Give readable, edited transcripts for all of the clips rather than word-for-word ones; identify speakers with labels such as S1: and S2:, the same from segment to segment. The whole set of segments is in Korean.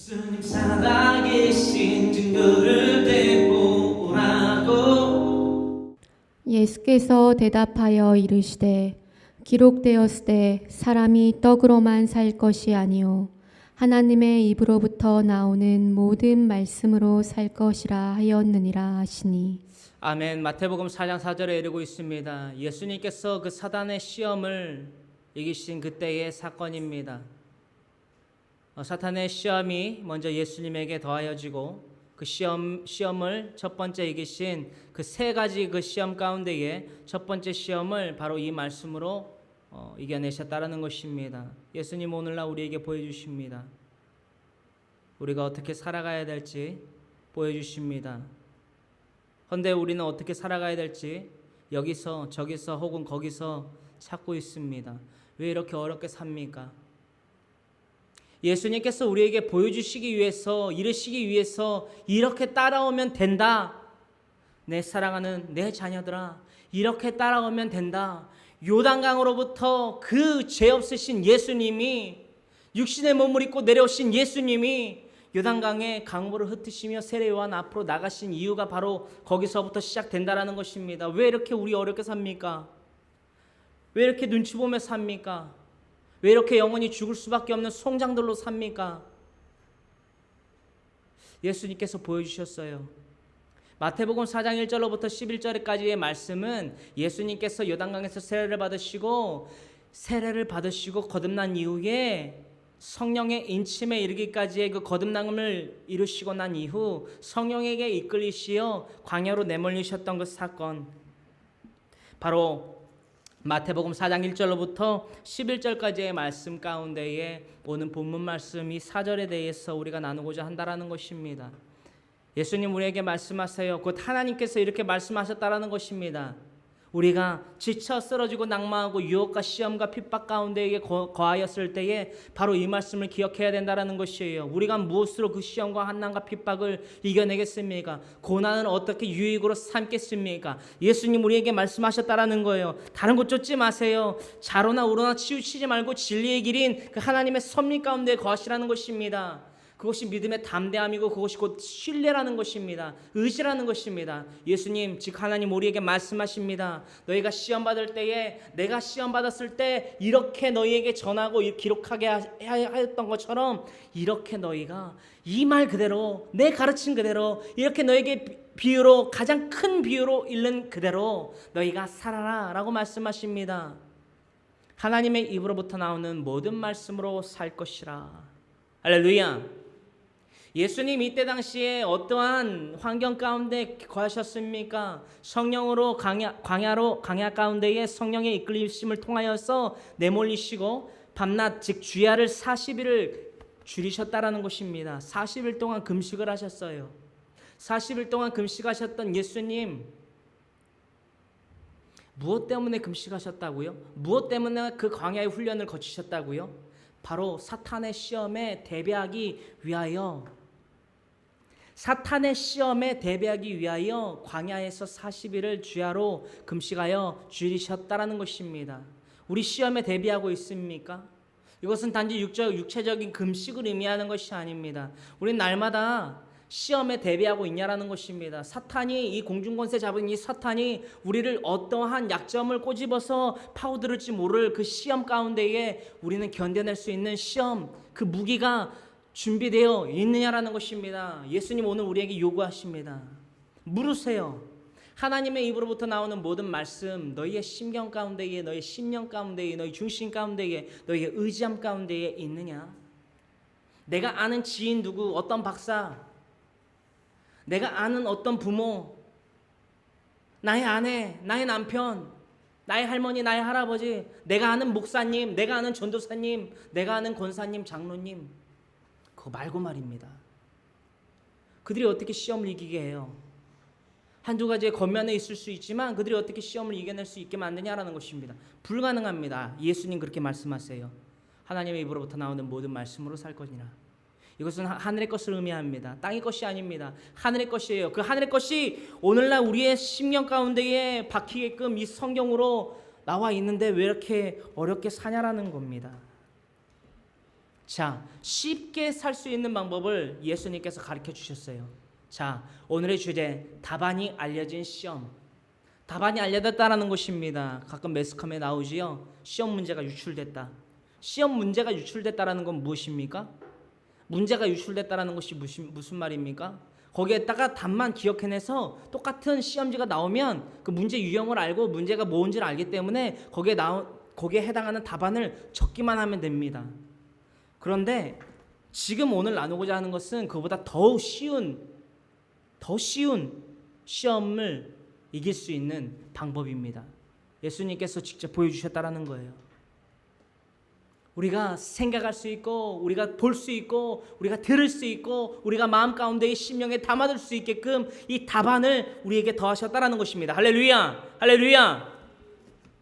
S1: 예수님 살아계신 증거를 대보라고.
S2: 예수께서 대답하여 이르시되 기록되었으되 사람이 떡으로만 살 것이 아니요 하나님의 입으로부터 나오는 모든 말씀으로 살 것이라 하였느니라 하시니.
S3: 아멘. 마태복음 4장 4절에 이르고 있습니다. 예수님께서 그 사단의 시험을 이기신 그때의 사건입니다. 사탄의 시험이 먼저 예수님에게 더하여지고 그 시험을 첫 번째 이기신 그 세 가지 그 시험 가운데에 첫 번째 시험을 바로 이 말씀으로 이겨내셨다라는 것입니다. 예수님 오늘날 우리에게 보여주십니다. 우리가 어떻게 살아가야 될지 보여주십니다. 헌데 우리는 어떻게 살아가야 될지 여기서 저기서 혹은 거기서 찾고 있습니다. 왜 이렇게 어렵게 삽니까? 예수님께서 우리에게 보여주시기 위해서, 이르시기 위해서 이렇게 따라오면 된다. 내 사랑하는 내 자녀들아, 이렇게 따라오면 된다. 요단강으로부터 그 죄 없으신 예수님이, 육신의 몸을 입고 내려오신 예수님이 요단강에 강물을 흩으시며 세례 요한 앞으로 나가신 이유가 바로 거기서부터 시작된다라는 것입니다. 왜 이렇게 우리 어렵게 삽니까? 왜 이렇게 눈치 보며 삽니까? 왜 이렇게 영원히 죽을 수밖에 없는 송장들로 삽니까? 예수님께서 보여주셨어요. 마태복음 4장 1절로부터 11절까지의 말씀은 예수님께서 요단강에서 세례를 받으시고 거듭난 이후에 성령의 인침에 이르기까지의 그 거듭남을 이루시고 난 이후 성령에게 이끌리시어 광야로 내몰리셨던 그 사건, 바로 마태복음 4장 1절로부터 11절까지의 말씀 가운데에 오는 본문 말씀 이 4절에 대해서 우리가 나누고자 한다라는 것입니다. 예수님 우리에게 말씀하세요. 곧 하나님께서 이렇게 말씀하셨다라는 것입니다. 우리가 지쳐 쓰러지고 낙망하고 유혹과 시험과 핍박 가운데에 거하였을 때에 바로 이 말씀을 기억해야 된다는 것이에요. 우리가 무엇으로 그 시험과 환난과 핍박을 이겨내겠습니까? 고난은 어떻게 유익으로 삼겠습니까? 예수님 우리에게 말씀하셨다라는 거예요. 다른 곳 쫓지 마세요. 좌로나 우로나 치우치지 말고 진리의 길인 그 하나님의 섭리 가운데 거하시라는 것입니다. 그것이 믿음의 담대함이고 그것이 곧 신뢰라는 것입니다. 의지라는 것입니다. 예수님 즉 하나님 우리에게 말씀하십니다. 너희가 시험받을 때에 내가 시험받았을 때 이렇게 너희에게 전하고 기록하게 하였던 것처럼 이렇게 너희가 이 말 그대로 내 가르침 그대로 이렇게 너에게 비유로 가장 큰 비유로 읽는 그대로 너희가 살아라 라고 말씀하십니다. 하나님의 입으로부터 나오는 모든 말씀으로 살 것이라. 할렐루야. 예수님 이때 당시에 어떠한 환경 가운데 거하셨습니까? 성령으로 광야 가운데에 성령의 이끌리심을 통하여서 내몰리시고 밤낮 즉 주야를 40일을 줄이셨다라는 것입니다. 40일 동안 금식을 하셨어요. 40일 동안 금식하셨던 예수님, 무엇 때문에 금식하셨다고요? 무엇 때문에 그 광야의 훈련을 거치셨다고요? 바로 사탄의 시험에 대비하기 위하여, 사탄의 시험에 대비하기 위하여 광야에서 40일을 주야로 금식하여 줄이셨다라는 것입니다. 우리 시험에 대비하고 있습니까? 이것은 단지 육체적인 금식을 의미하는 것이 아닙니다. 우리는 날마다 시험에 대비하고 있냐라는 것입니다. 사탄이, 이 공중권세 잡은 이 사탄이 우리를 어떠한 약점을 꼬집어서 파고들을지 모를 그 시험 가운데에 우리는 견뎌낼 수 있는 시험, 그 무기가 준비되어 있느냐라는 것입니다. 예수님 오늘 우리에게 요구하십니다. 물으세요. 하나님의 입으로부터 나오는 모든 말씀, 너희의 심경 가운데에, 너희 심령 가운데에, 너희 중심 가운데에, 너희의 의지함 가운데에 있느냐? 내가 아는 지인 누구, 어떤 박사, 내가 아는 어떤 부모, 나의 아내, 나의 남편, 나의 할머니, 나의 할아버지, 내가 아는 목사님, 내가 아는 전도사님, 내가 아는 권사님, 장로님, 그거 말고 말입니다. 그들이 어떻게 시험을 이기게 해요? 한두 가지의 겉면에 있을 수 있지만 그들이 어떻게 시험을 이겨낼 수 있게 만드냐라는 것입니다. 불가능합니다. 예수님 그렇게 말씀하세요. 하나님의 입으로부터 나오는 모든 말씀으로 살 것이라. 이것은 하늘의 것을 의미합니다. 땅의 것이 아닙니다. 하늘의 것이에요. 그 하늘의 것이 오늘날 우리의 심령 가운데에 박히게끔 이 성경으로 나와 있는데 왜 이렇게 어렵게 사냐라는 겁니다. 자, 쉽게 살 수 있는 방법을 예수님께서 가르쳐 주셨어요. 자, 오늘의 주제, 답안이 알려진 시험. 답안이 알려졌다라는 것입니다. 가끔 매스컴에 나오지요. 시험 문제가 유출됐다. 시험 문제가 유출됐다라는 건 무엇입니까? 문제가 유출됐다라는 것이 무슨 말입니까? 거기에다가 답만 기억해내서 똑같은 시험지가 나오면 그 문제 유형을 알고 문제가 뭔지를 알기 때문에 거기에 해당하는 답안을 적기만 하면 됩니다. 그런데 지금 오늘 나누고자 하는 것은 그보다 더 쉬운 시험을 이길 수 있는 방법입니다. 예수님께서 직접 보여주셨다라는 거예요. 우리가 생각할 수 있고 우리가 볼 수 있고 우리가 들을 수 있고 우리가 마음 가운데의 심령에 담아둘 수 있게끔 이 답안을 우리에게 더하셨다라는 것입니다. 할렐루야, 할렐루야.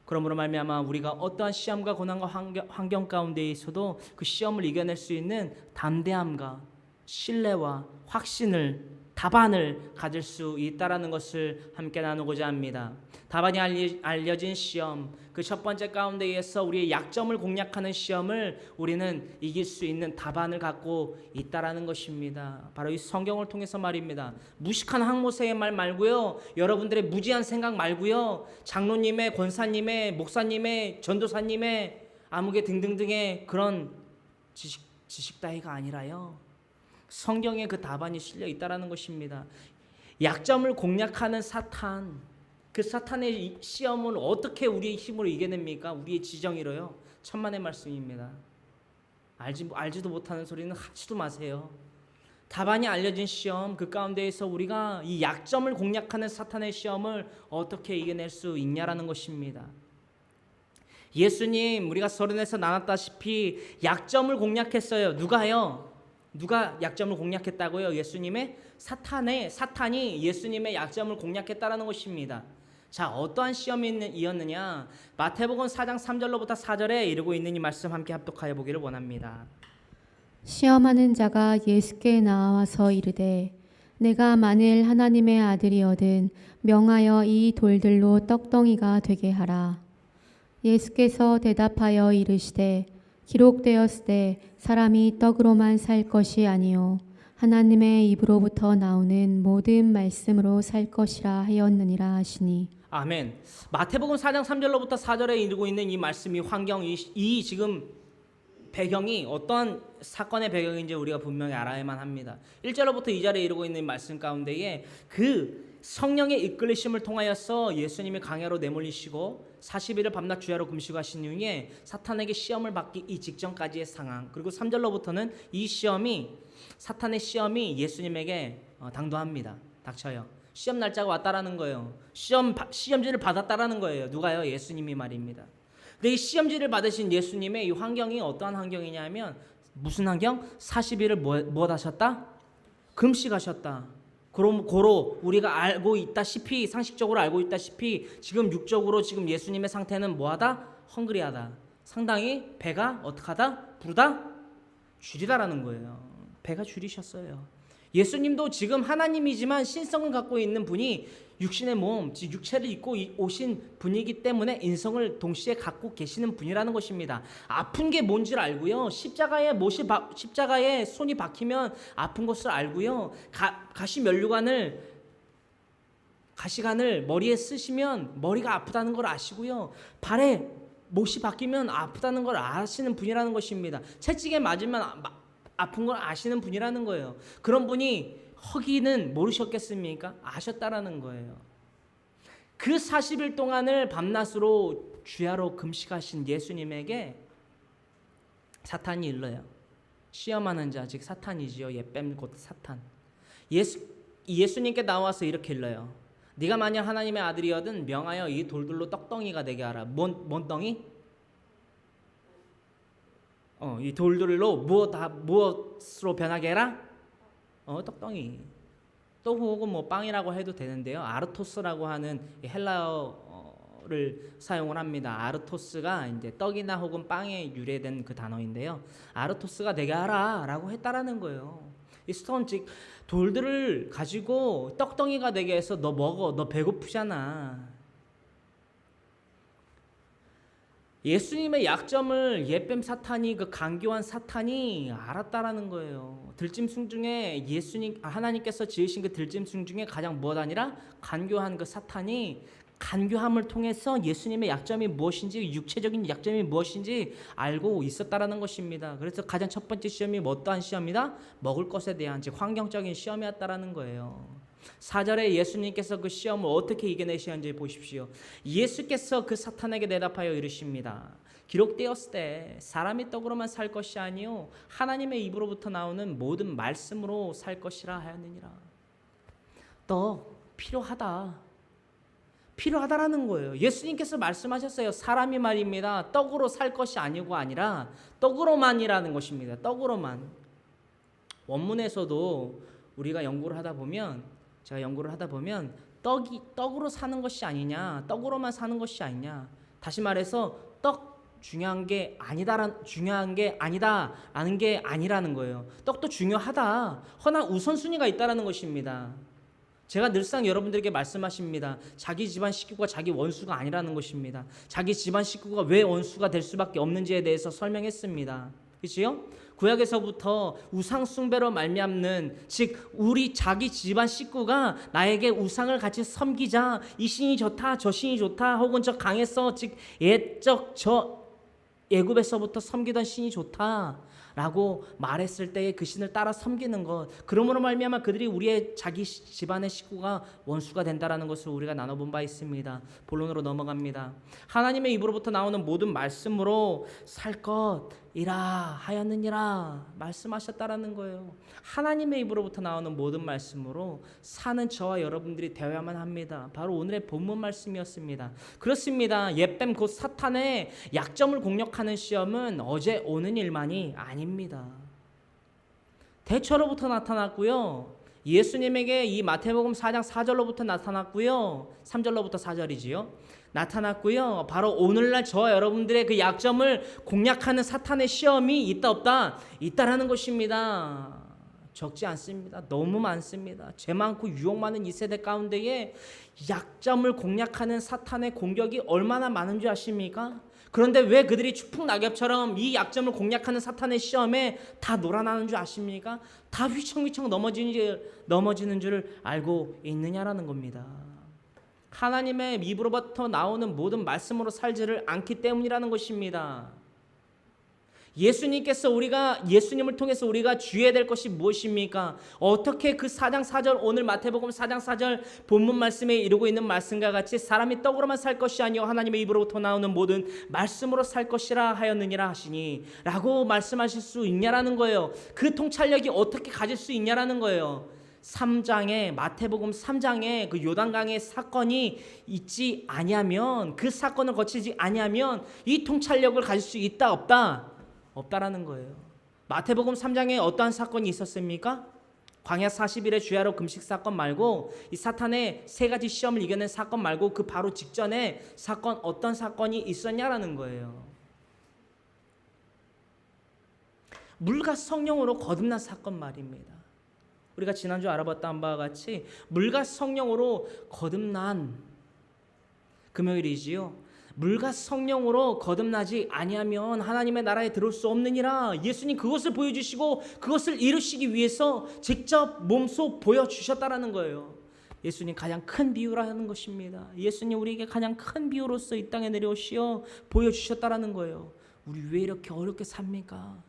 S3: 그러므로 말미암아 우리가 어떠한 시험과 고난과 환경 가운데 있어도 그 시험을 이겨낼 수 있는 담대함과 신뢰와 확신을 답안을 가질 수 있다라는 것을 함께 나누고자 합니다. 답안이 알려진 시험, 그 첫 번째 가운데에서 우리의 약점을 공략하는 시험을 우리는 이길 수 있는 답안을 갖고 있다라는 것입니다. 바로 이 성경을 통해서 말입니다. 무식한 학모세의 말 말고요, 여러분들의 무지한 생각 말고요, 장로님의, 권사님의, 목사님의, 전도사님의 아무개 등등등의 그런 지식 따위가 아니라요, 성경에 그 답안이 실려 있다라는 것입니다. 약점을 공략하는 사탄, 그 사탄의 시험을 어떻게 우리의 힘으로 이겨냅니까? 우리의 지정이로요. 천만의 말씀입니다. 알지도 못하는 소리는 하지도 마세요. 답안이 알려진 시험, 그 가운데에서 우리가 이 약점을 공략하는 사탄의 시험을 어떻게 이겨낼 수 있냐라는 것입니다. 예수님, 우리가 서론에서 나눴다시피 약점을 공략했어요. 누가요? 누가 약점을 공략했다고요? 예수님의 사탄이 예수님의 약점을 공략했다라는 것입니다. 자, 어떠한 시험이었느냐? 마태복음 4장 3절로부터 4절에 이르고 있는 이 말씀 함께 합독하여 보기를 원합니다.
S2: 시험하는 자가 예수께 나와서 이르되 내가 만일 하나님의 아들이거든 명하여 이 돌들로 떡덩이가 되게 하라. 예수께서 대답하여 이르시되 기록되었으되 사람이 떡으로만 살 것이 아니요 하나님의 입으로부터 나오는 모든 말씀으로 살 것이라 하였느니라 하시니.
S3: 아멘. 마태복음 4장 3절로부터 4절에 이르고 있는 이 말씀이 이 지금 배경이 어떠한 사건의 배경인지 우리가 분명히 알아야만 합니다. 1절로부터 2절에 이르고 있는 말씀 가운데에 그 성령의 이끌리심을 통하여서 예수님이 광야로 내몰리시고 40일을 밤낮 주야로 금식하신 이후에 사탄에게 시험을 받기 이 직전까지의 상황, 그리고 3절로부터는 이 사탄의 시험이 예수님에게 당도합니다. 닥쳐요. 시험 날짜가 왔다라는 거예요. 시험지를 받았다라는 거예요. 누가요? 예수님이 말입니다. 근데 이 시험지를 받으신 예수님의 이 환경이 어떠한 환경이냐면 무슨 환경? 40일을 무엇 하셨다? 금식하셨다. 고로 우리가 알고 있다시피, 상식적으로 알고 있다시피 지금 육적으로 지금 예수님의 상태는 뭐하다? 헝그리하다. 상당히 배가 어떡하다? 부르다? 줄이다라는 거예요. 배가 줄이셨어요. 예수님도 지금 하나님이지만 신성을 갖고 있는 분이 육신의 몸, 즉 육체를 입고 오신 분이기 때문에 인성을 동시에 갖고 계시는 분이라는 것입니다. 아픈 게 뭔지를 알고요. 십자가에 손이 박히면 아픈 것을 알고요. 가시관을 머리에 쓰시면 머리가 아프다는 걸 아시고요. 발에 못이 박히면 아프다는 걸 아시는 분이라는 것입니다. 채찍에 맞으면 아픈 걸 아시는 분이라는 거예요. 그런 분이 허기는 모르셨겠습니까? 아셨다라는 거예요. 그 40일 동안을 밤낮으로 주야로 금식하신 예수님에게 사탄이 일러요. 시험하는 자, 즉 사탄이지요. 예뱀 곧 사탄. 예수님께 나와서 이렇게 일러요. 네가 만약 하나님의 아들이거든 명하여 이 돌들로 떡덩이가 되게 하라. 뭔 떡이? 이 돌들로 무엇으로 변하게 해라? 떡덩이. 또 혹은 빵이라고 해도 되는데요. 아르토스라고 하는 헬라어를 사용을 합니다. 아르토스가 이제 떡이나 혹은 빵에 유래된 그 단어인데요. 아르토스가 되게 하라라고 했다라는 거예요. 이 스톤 즉 돌들을 가지고 떡덩이가 되게 해서 너 먹어. 너 배고프잖아. 예수님의 약점을 옛뱀 사탄이 그 간교한 사탄이 알았다라는 거예요. 들짐승 중에 하나님께서 지으신 그 들짐승 중에 가장 무엇 아니라 간교한 그 사탄이 간교함을 통해서 예수님의 약점이 무엇인지 육체적인 약점이 무엇인지 알고 있었다라는 것입니다. 그래서 가장 첫 번째 시험이 어떠한 시험이다? 먹을 것에 대한 즉 환경적인 시험이었다라는 거예요. 4절에 예수님께서 그 시험을 어떻게 이겨내시는지 보십시오. 예수께서 그 사탄에게 대답하여 이르십니다. 기록되었을 때 사람이 떡으로만 살 것이 아니요 하나님의 입으로부터 나오는 모든 말씀으로 살 것이라 하였느니라. 떡 필요하다라는 거예요. 예수님께서 말씀하셨어요. 사람이 말입니다. 떡으로 살 것이 아니라 떡으로만이라는 것입니다. 떡으로만. 원문에서도 우리가 제가 연구를 하다 보면 떡으로 사는 것이 아니냐, 떡으로만 사는 것이 아니냐. 다시 말해서 중요한 게 아니다라는 게 아니라는 거예요. 떡도 중요하다. 허나 우선순위가 있다라는 것입니다. 제가 늘상 여러분들에게 말씀하십니다. 자기 집안 식구가 자기 원수가 아니라는 것입니다. 자기 집안 식구가 왜 원수가 될 수밖에 없는지에 대해서 설명했습니다. 그렇지요? 구약에서부터 우상 숭배로 말미암는 즉 우리 자기 집안 식구가 나에게 우상을 같이 섬기자 이 신이 좋다 저 신이 좋다 혹은 저 강에서 즉 저 애굽에서부터 섬기던 신이 좋다라고 말했을 때에 그 신을 따라 섬기는 것 그러므로 말미암아 그들이 우리의 자기 집안의 식구가 원수가 된다라는 것을 우리가 나눠본 바 있습니다. 본론으로 넘어갑니다. 하나님의 입으로부터 나오는 모든 말씀으로 살 것이라 하였느니라 말씀하셨다라는 거예요. 하나님의 입으로부터 나오는 모든 말씀으로 사는 저와 여러분들이 되어야만 합니다. 바로 오늘의 본문 말씀이었습니다. 그렇습니다. 옛뱀 곧 사탄의 약점을 공략하는 시험은 어제 오는 일만이 아닙니다. 대처로부터 나타났고요. 예수님에게 이 마태복음 4장 4절로부터 나타났고요. 3절로부터 4절이지요. 나타났고요. 바로 오늘날 저와 여러분들의 그 약점을 공략하는 사탄의 시험이 있다 없다? 있다라는 것입니다. 적지 않습니다. 너무 많습니다. 죄 많고 유혹 많은 이 세대 가운데에 약점을 공략하는 사탄의 공격이 얼마나 많은 줄 아십니까? 그런데 왜 그들이 추풍낙엽처럼 이 약점을 공략하는 사탄의 시험에 다 놀아나는 줄 아십니까? 다 휘청휘청 넘어지는 줄 알고 있느냐라는 겁니다. 하나님의 입으로부터 나오는 모든 말씀으로 살지를 않기 때문이라는 것입니다. 예수님을 통해서 우리가 주의해야 될 것이 무엇입니까? 어떻게 그 4장 4절 오늘 마태복음 4장 4절 본문 말씀에 이루고 있는 말씀과 같이 사람이 떡으로만 살 것이 아니요 하나님의 입으로부터 나오는 모든 말씀으로 살 것이라 하였느니라 하시니 라고 말씀하실 수 있냐라는 거예요. 그 통찰력이 어떻게 가질 수 있냐라는 거예요. 3장에 마태복음 3장에 그 요단강의 사건이 있지 아니하면 그 사건을 거치지 아니하면 이 통찰력을 가질 수 있다 없다? 없다라는 거예요. 마태복음 3장에 어떠한 사건이 있었습니까? 광야 40일의 주야로 금식 사건 말고 이 사탄의 세 가지 시험을 이겨낸 사건 말고 그 바로 직전에 어떤 사건이 있었냐라는 거예요. 물과 성령으로 거듭난 사건 말입니다. 우리가 지난주 알아봤던 바와 같이 물과 성령으로 거듭난 금요일이지요. 물과 성령으로 거듭나지 아니하면 하나님의 나라에 들어올 수 없느니라. 예수님 그것을 보여주시고 그것을 이루시기 위해서 직접 몸소 보여주셨다라는 거예요. 예수님 가장 큰 비유라는 것입니다. 예수님 우리에게 가장 큰 비유로서 이 땅에 내려오시어 보여주셨다라는 거예요. 우리 왜 이렇게 어렵게 삽니까?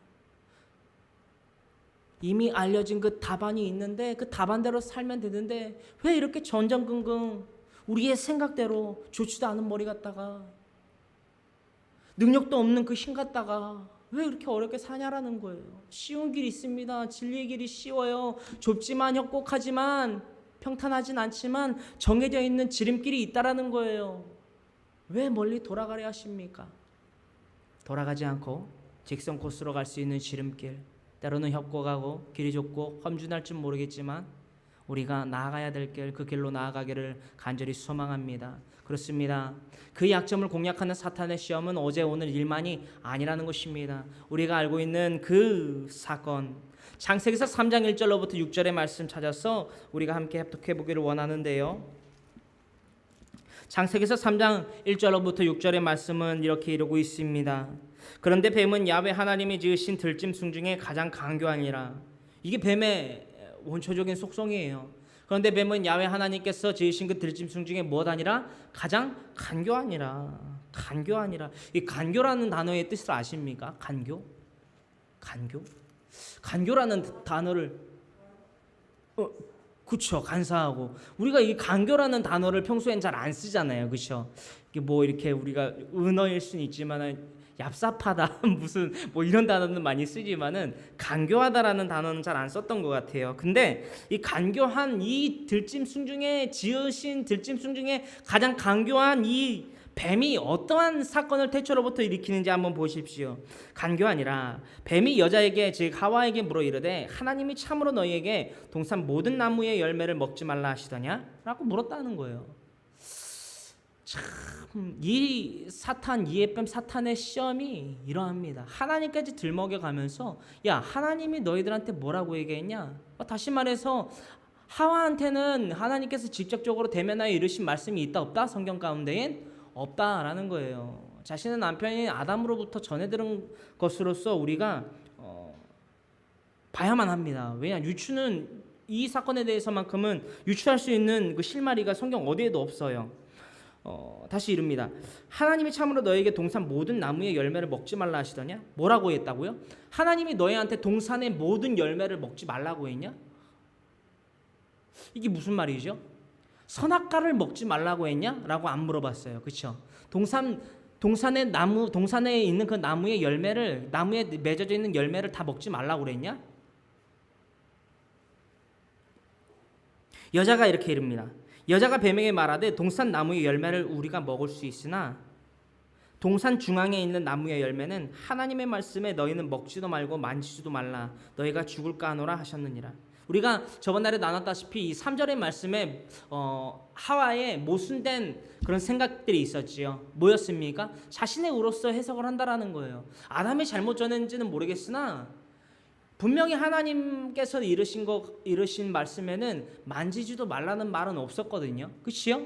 S3: 이미 알려진 그 답안이 있는데 그 답안대로 살면 되는데 왜 이렇게 전전긍긍 우리의 생각대로 좋지도 않은 머리 갖다가 능력도 없는 그 힘 갖다가 왜 이렇게 어렵게 사냐라는 거예요. 쉬운 길이 있습니다. 진리의 길이 쉬워요. 좁지만 협곡하지만 평탄하진 않지만 정해져 있는 지름길이 있다라는 거예요. 왜 멀리 돌아가려 하십니까? 돌아가지 않고 직선 코스로 갈 수 있는 지름길, 때로는 협곡하고 길이 좁고 험준할 줄 모르겠지만 우리가 나아가야 될 길, 그 길로 나아가기를 간절히 소망합니다. 그렇습니다. 그 약점을 공략하는 사탄의 시험은 어제 오늘 일만이 아니라는 것입니다. 우리가 알고 있는 그 사건, 창세기서 3장 1절로부터 6절의 말씀 찾아서 우리가 함께 합독해 보기를 원하는데요. 창세기서 3장 1절로부터 6절의 말씀은 이렇게 이루고 있습니다. 그런데 뱀은 야훼 하나님이 지으신 들짐승 중에 가장 강교하니라. 이게 뱀의 원초적인 속성이에요. 그런데 뱀은 야훼 하나님께서 지으신 그 들짐승 중에 무엇하니라? 가장 간교하니라. 간교하니라. 이 간교라는 단어의 뜻을 아십니까? 간교? 간교? 간교라는 단어를 그쵸, 간사하고. 우리가 이 간교라는 단어를 평소엔 잘 안 쓰잖아요, 그쵸? 이게 뭐 이렇게 우리가 은어일 수는 있지만은 얍삽하다 무슨 뭐 이런 단어는 많이 쓰지만은 간교하다라는 단어는 잘 안 썼던 것 같아요. 근데 이 간교한 이 들짐승 중에 지으신 들짐승 중에 가장 간교한 이 뱀이 어떠한 사건을 태초로부터 일으키는지 한번 보십시오. 간교하니라. 뱀이 여자에게 즉 하와에게 물어 이르되 하나님이 참으로 너희에게 동산 모든 나무의 열매를 먹지 말라 하시더냐? 라고 물었다는 거예요. 참 이 사탄 이에뱀 사탄의 시험이 이러합니다. 하나님까지 들먹여 가면서 야 하나님이 너희들한테 뭐라고 얘기했냐? 다시 말해서 하와한테는 하나님께서 직접적으로 대면하여 이르신 말씀이 있다 없다? 성경 가운데엔 없다라는 거예요. 자신의 남편인 아담으로부터 전해 들은 것으로서 우리가 봐야만 합니다. 왜냐 유추는 이 사건에 대해서만큼은 유추할 수 있는 그 실마리가 성경 어디에도 없어요. 다시 이릅니다. 하나님이 참으로 너에게 동산 모든 나무의 열매를 먹지 말라 하시더냐? 뭐라고 했다고요? 하나님이 너희한테 동산의 모든 열매를 먹지 말라고 했냐? 이게 무슨 말이죠? 선악과를 먹지 말라고 했냐? 라고 안 물어봤어요. 그렇죠? 동산의 나무, 동산에 있는 그 나무의 열매를, 나무에 맺어져 있는 열매를 다 먹지 말라고 그랬냐? 여자가 이렇게 이릅니다. 여자가 뱀에게 말하되 동산 나무의 열매를 우리가 먹을 수 있으나 동산 중앙에 있는 나무의 열매는 하나님의 말씀에 너희는 먹지도 말고 만지지도 말라 너희가 죽을까 하노라 하셨느니라. 우리가 저번 날에 나눴다시피 이 3절의 말씀에 하와의 모순된 그런 생각들이 있었지요. 뭐였습니까? 자신의 의로서 해석을 한다라는 거예요. 아담이 잘못 전했는지는 모르겠으나 분명히 하나님께서 이르신 말씀에는 만지지도 말라는 말은 없었거든요. 그치요?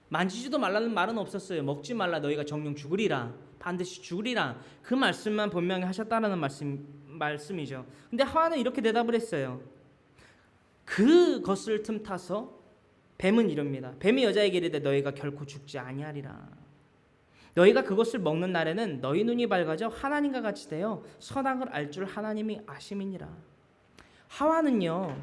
S3: 만지지도 말라는 말은 없었어요. 먹지 말라 너희가 정령 죽으리라. 반드시 죽으리라. 그 말씀만 분명히 하셨다라는 말씀이죠. 근데 하와는 이렇게 대답을 했어요. 그것을 틈타서 뱀은 이럽니다. 뱀이 여자에게 이르되 너희가 결코 죽지 아니하리라. 너희가 그것을 먹는 날에는 너희 눈이 밝아져 하나님과 같이 되어 선악을 알 줄 하나님이 아심이니라. 하와는요.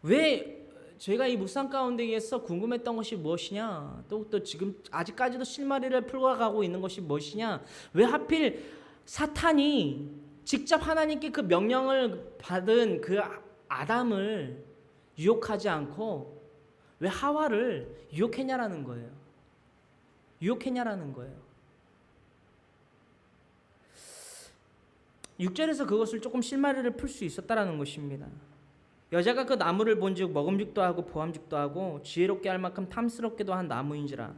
S3: 왜 저희가 이 묵상 가운데에서 궁금했던 것이 무엇이냐? 또 지금 아직까지도 실마리를 풀어가고 있는 것이 무엇이냐? 왜 하필 사탄이 직접 하나님께 그 명령을 받은 그 아담을 유혹하지 않고 왜 하와를 유혹했냐라는 거예요. 유혹했냐라는 거예요. 6절에서 그것을 조금 실마리를 풀 수 있었다라는 것입니다. 여자가 그 나무를 본즉 먹음직도 하고 보암직도 하고 지혜롭게 할 만큼 탐스럽게도 한 나무인지라.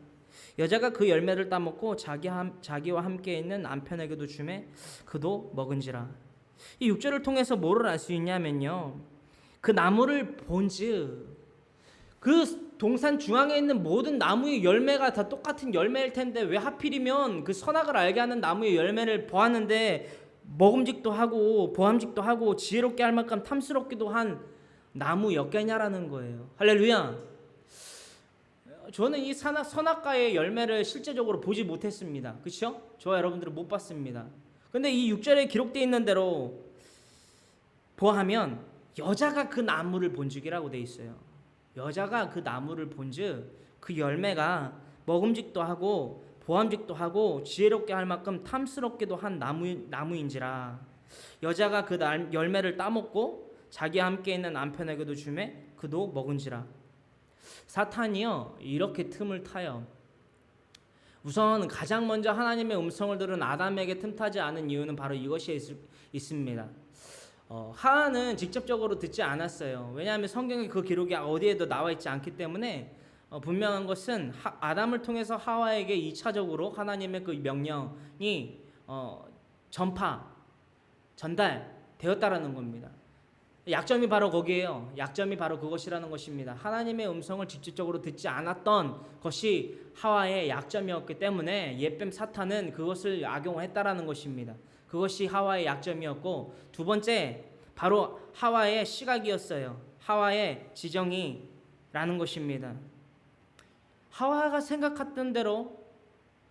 S3: 여자가 그 열매를 따먹고 자기와 함께 있는 남편에게도 주매 그도 먹은지라. 이 6절을 통해서 뭐를 알 수 있냐면요. 그 나무를 본즉 그 동산 중앙에 있는 모든 나무의 열매가 다 똑같은 열매일 텐데 왜 하필이면 그 선악을 알게 하는 나무의 열매를 보았는데 먹음직도 하고 보암직도 하고 지혜롭게 할 만큼 탐스럽기도 한 나무였겠냐라는 거예요. 할렐루야. 저는 이 선악과의 열매를 실제적으로 보지 못했습니다. 그렇죠? 저와 여러분들은 못 봤습니다. 근데 이 6절에 기록되어 있는 대로 보아하면 여자가 그 나무를 본즉이라고 돼 있어요. 여자가 그 나무를 본즉 그 열매가 먹음직도 하고 보암직도 하고 지혜롭게 할 만큼 탐스럽게도 한 나무인지라. 여자가 그 열매를 따먹고 자기와 함께 있는 남편에게도 주매 그도 먹은지라. 사탄이요 이렇게 틈을 타요. 우선 가장 먼저 하나님의 음성을 들은 아담에게 틈타지 않은 이유는 바로 이것이 있습니다. 하와는 직접적으로 듣지 않았어요. 왜냐하면 성경에 그 기록이 어디에도 나와 있지 않기 때문에 분명한 것은 아담을 통해서 하와에게 2차적으로 하나님의 그 명령이 전달되었다라는 겁니다. 약점이 바로 거기에요. 약점이 바로 그것이라는 것입니다. 하나님의 음성을 직접적으로 듣지 않았던 것이 하와의 약점이었기 때문에 옛뱀 사탄은 그것을 악용했다라는 것입니다. 그것이 하와의 약점이었고, 두 번째 바로 하와의 시각이었어요. 하와의 지정이라는 것입니다. 하와가 생각했던 대로,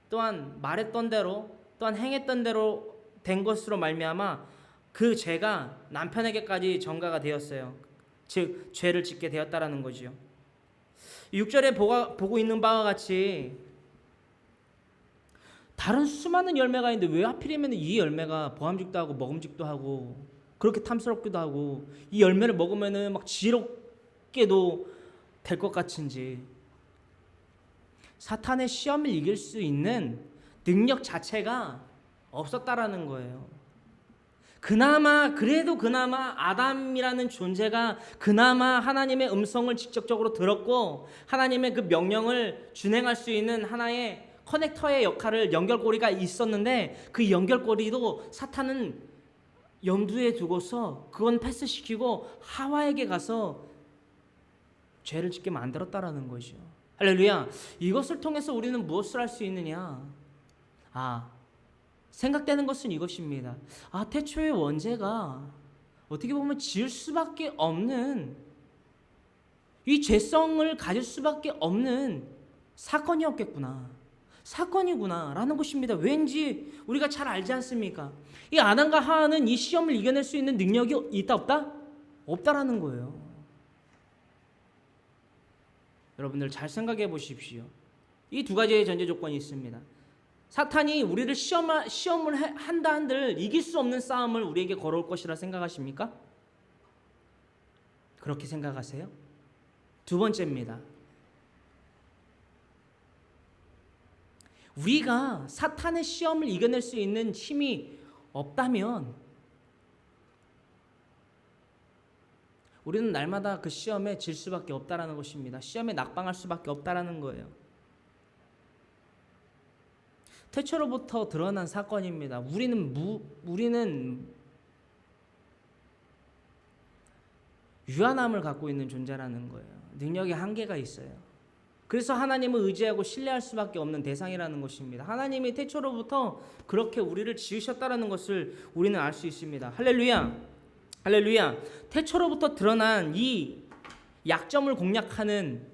S3: 또한 말했던 대로, 또한 행했던 대로 된 것으로 말미암아 그 죄가 남편에게까지 전가가 되었어요. 즉 죄를 짓게 되었다라는 거지요. 6절에 보고 있는 바와 같이 다른 수많은 열매가 있는데 왜 하필이면 이 열매가 보암직도 하고 먹음직도 하고 그렇게 탐스럽기도 하고 이 열매를 먹으면은 막 지롭게도 될 것 같은지. 사탄의 시험을 이길 수 있는 능력 자체가 없었다라는 거예요. 그나마 아담이라는 존재가 그나마 하나님의 음성을 직접적으로 들었고 하나님의 그 명령을 준행할 수 있는 하나의 커넥터의 역할을, 연결고리가 있었는데 그 연결고리도 사탄은 염두에 두고서 그건 패스시키고 하와에게 가서 죄를 짓게 만들었다라는 거죠. 할렐루야. 이것을 통해서 우리는 무엇을 할 수 있느냐? 생각되는 것은 이것입니다. 태초의 원죄가 어떻게 보면 지을 수밖에 없는, 이 죄성을 가질 수밖에 없는 사건이었겠구나, 사건이구나 라는 것입니다. 왠지 우리가 잘 알지 않습니까? 이 아담과 하와는 이 시험을 이겨낼 수 있는 능력이 있다 없다? 없다라는 거예요. 여러분들 잘 생각해 보십시오. 이 두 가지의 전제 조건이 있습니다. 사탄이 우리를 시험을 한다 한들 이길 수 없는 싸움을 우리에게 걸어올 것이라 생각하십니까? 그렇게 생각하세요? 두 번째입니다. 우리가 사탄의 시험을 이겨낼 수 있는 힘이 없다면 우리는 날마다 그 시험에 질 수밖에 없다라는 것입니다. 시험에 낙방할 수밖에 없다라는 거예요. 태초로부터 드러난 사건입니다. 우리는 유한함을 갖고 있는 존재라는 거예요. 능력의 한계가 있어요. 그래서 하나님을 의지하고 신뢰할 수밖에 없는 대상이라는 것입니다. 하나님이 태초로부터 그렇게 우리를 지으셨다라는 것을 우리는 알 수 있습니다. 할렐루야. 할렐루야. 태초로부터 드러난 이 약점을 공략하는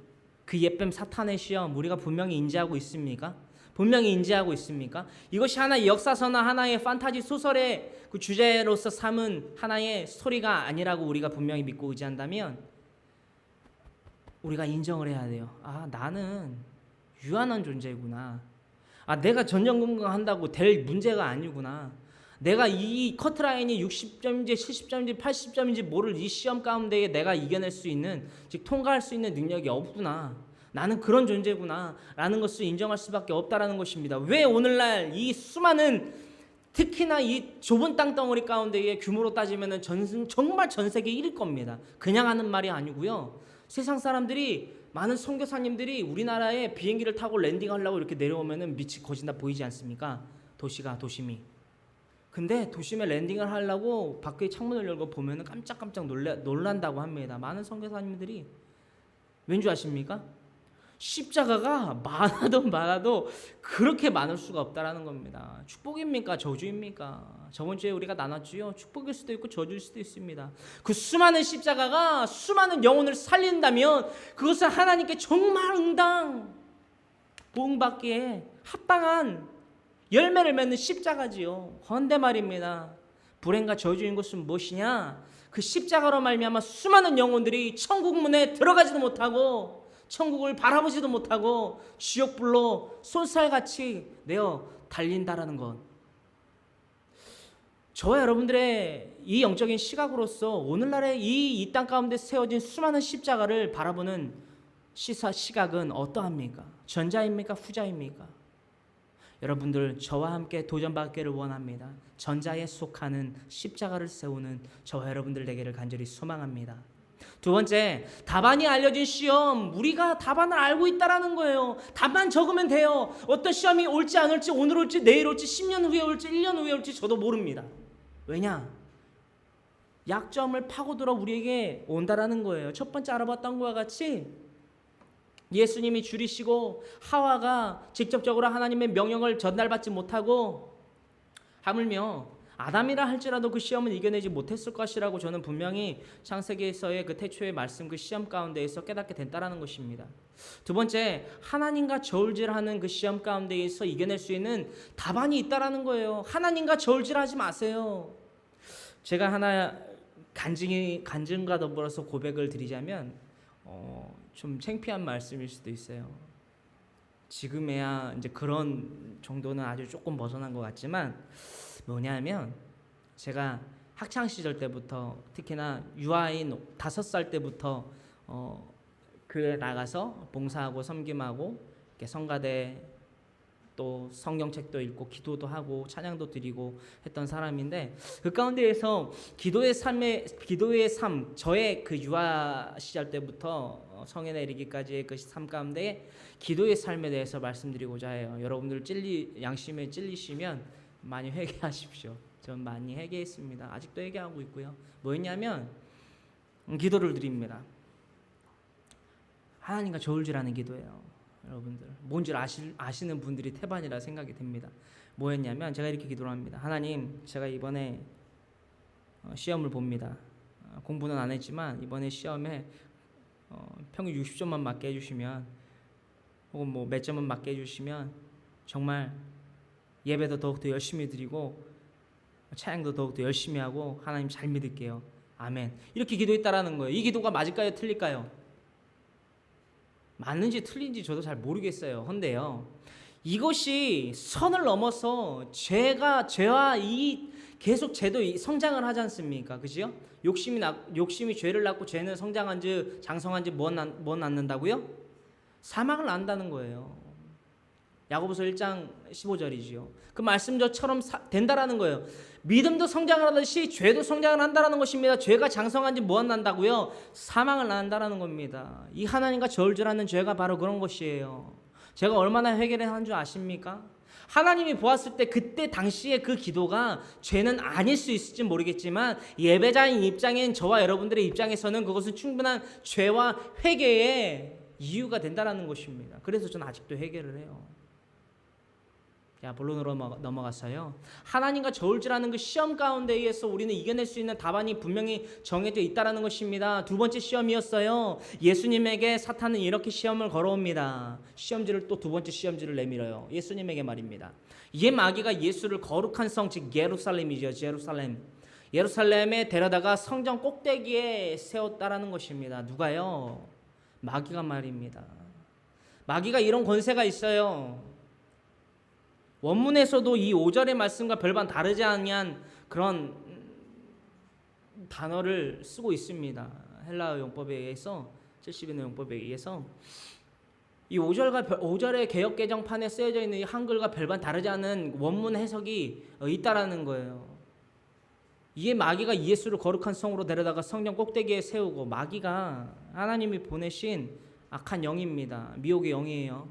S3: 그 옛뱀 사탄의 시험, 우리가 분명히 인지하고 있습니까? 분명히 인지하고 있습니까? 이것이 하나의 역사서나 하나의 판타지 소설의 그 주제로서 삼은 하나의 스토리가 아니라고 우리가 분명히 믿고 의지한다면 우리가 인정을 해야 돼요. 나는 유한한 존재구나. 내가 전전긍긍한다고 될 문제가 아니구나. 내가 이 커트라인이 60점인지 70점인지 80점인지 모를 이 시험 가운데에 내가 이겨낼 수 있는, 즉 통과할 수 있는 능력이 없구나. 나는 그런 존재구나 라는 것을 인정할 수밖에 없다라는 것입니다. 왜 오늘날 이 수많은, 특히나 이 좁은 땅덩어리 가운데에 규모로 따지면 정말 전 세계 1일 겁니다. 그냥 하는 말이 아니고요. 세상 사람들이, 많은 선교사님들이 우리나라에 비행기를 타고 랜딩하려고 이렇게 내려오면 밑이 거진 다 보이지 않습니까? 도심이. 근데 도심에 랜딩을 하려고 밖에 창문을 열고 보면 깜짝깜짝 놀란다고 합니다. 많은 선교사님들이. 왠지 아십니까? 십자가가 많아도 그렇게 많을 수가 없다라는 겁니다. 축복입니까? 저주입니까? 저번 주에 우리가 나눴지요. 축복일 수도 있고 저주일 수도 있습니다. 그 수많은 십자가가 수많은 영혼을 살린다면 그것은 하나님께 정말 보응받기에 합당한 열매를 맺는 십자가지요. 헌데 말입니다. 불행과 저주인 것은 무엇이냐? 그 십자가로 말미암아 수많은 영혼들이 천국 문에 들어가지도 못하고 천국을 바라보지도 못하고 지옥불로 쏜살같이 내어 달린다라는 것. 저와 여러분들의 이 영적인 시각으로서 오늘날의 이 땅 가운데 세워진 수많은 십자가를 바라보는 시각은 어떠합니까? 전자입니까? 후자입니까? 여러분들, 저와 함께 도전받기를 원합니다. 전자에 속하는 십자가를 세우는 저와 여러분들 되기를 간절히 소망합니다. 두 번째, 답안이 알려진 시험. 우리가 답안을 알고 있다라는 거예요. 답만 적으면 돼요. 어떤 시험이 올지 안 올지, 오늘 올지 내일 올지 10년 후에 올지 1년 후에 올지 저도 모릅니다. 왜냐? 약점을 파고들어 우리에게 온다라는 거예요. 첫 번째 알아봤던 것과 같이 예수님이 줄이시고 하와가 직접적으로 하나님의 명령을 전달받지 못하고 하물며 아담이라 할지라도 그 시험을 이겨내지 못했을 것이라고 저는 분명히 창세기에서의 그 태초의 말씀 그 시험 가운데에서 깨닫게 된다라는 것입니다. 두 번째, 하나님과 저울질하는 그 시험 가운데에서 이겨낼 수 있는 답안이 있다라는 거예요. 하나님과 저울질하지 마세요. 제가 하나 간증과 더불어서 고백을 드리자면 좀 창피한 말씀일 수도 있어요. 지금에야 이제 그런 정도는 아주 조금 벗어난 것 같지만 뭐냐면 제가 학창 시절 때부터 특히나 유아인 5살 때부터 교회 나가서 봉사하고 섬김하고 이렇게 성가대 또 성경책도 읽고 기도도 하고 찬양도 드리고 했던 사람인데 그 가운데에서 기도의 삶 저의 그 유아 시절 때부터 성인에 이르기까지의 그 삶 가운데 기도의 삶에 대해서 말씀드리고자 해요. 여러분들 양심에 찔리시면 많이 회개하십시오. 전 많이 회개했습니다. 아직도 회개하고 있고요. 뭐였냐면 기도를 드립니다. 하나님과 저울질하는 기도예요. 여러분들 뭔지 아시는 분들이 태반이라 생각이 됩니다. 뭐였냐면 제가 이렇게 기도를 합니다. 하나님, 제가 이번에 시험을 봅니다. 공부는 안 했지만 이번에 시험에 평균 60점만 맞게 해주시면 혹은 뭐 몇 점은 맞게 해주시면 정말 예배도 더욱더 열심히 드리고 찬양도 더욱더 열심히 하고 하나님 잘 믿을게요. 아멘. 이렇게 기도했다라는 거예요. 이 기도가 맞을까요? 틀릴까요? 맞는지 틀린지 저도 잘 모르겠어요. 헌데요, 이것이 선을 넘어서 죄와 이 계속 죄도 성장을 하지 않습니까? 그죠? 욕심이 죄를 낳고 죄는 성장한지 장성한지 뭐 낳는다고요? 사망을 낳는다는 거예요. 야고보서 1장 15절이지요. 그 말씀처럼 된다라는 거예요. 믿음도 성장을 하듯이 죄도 성장을 한다라는 것입니다. 죄가 장성한지 뭐 난다고요? 사망을 낳는다라는 겁니다. 이 하나님과 저울질하는 죄가 바로 그런 것이에요. 제가 얼마나 회개를 한 줄 아십니까? 하나님이 보았을 때 그때 당시에 그 기도가 죄는 아닐 수 있을지 모르겠지만 예배자인 입장인 저와 여러분들의 입장에서는 그것은 충분한 죄와 회개의 이유가 된다라는 것입니다. 그래서 저는 아직도 회개를 해요. 본론으로 넘어갔어요. 하나님과 저울질하는 그 시험 가운데에서 우리는 이겨낼 수 있는 답안이 분명히 정해져 있다라는 것입니다. 두 번째 시험이었어요. 예수님에게 사탄은 이렇게 시험을 걸어옵니다. 시험지를 또 두 번째 시험지를 내밀어요. 예수님에게 말입니다. 이 마귀가 예수를 거룩한 성, 즉 예루살렘이죠. 예루살렘에 데려다가 성전 꼭대기에 세웠다라는 것입니다. 누가요? 마귀가 말입니다. 마귀가 이런 권세가 있어요. 원문에서도 이 5절의 말씀과 별반 다르지 않은 그런 단어를 쓰고 있습니다. 헬라어 용법에 의해서 70인의 용법에 의해서 이 5절의 개역 개정판에 쓰여져 있는 이 한글과 별반 다르지 않은 원문 해석이 있다라는 거예요. 이에 마귀가 예수를 거룩한 성으로 데려다가 성전 꼭대기에 세우고, 마귀가 하나님이 보내신 악한 영입니다. 미혹의 영이에요.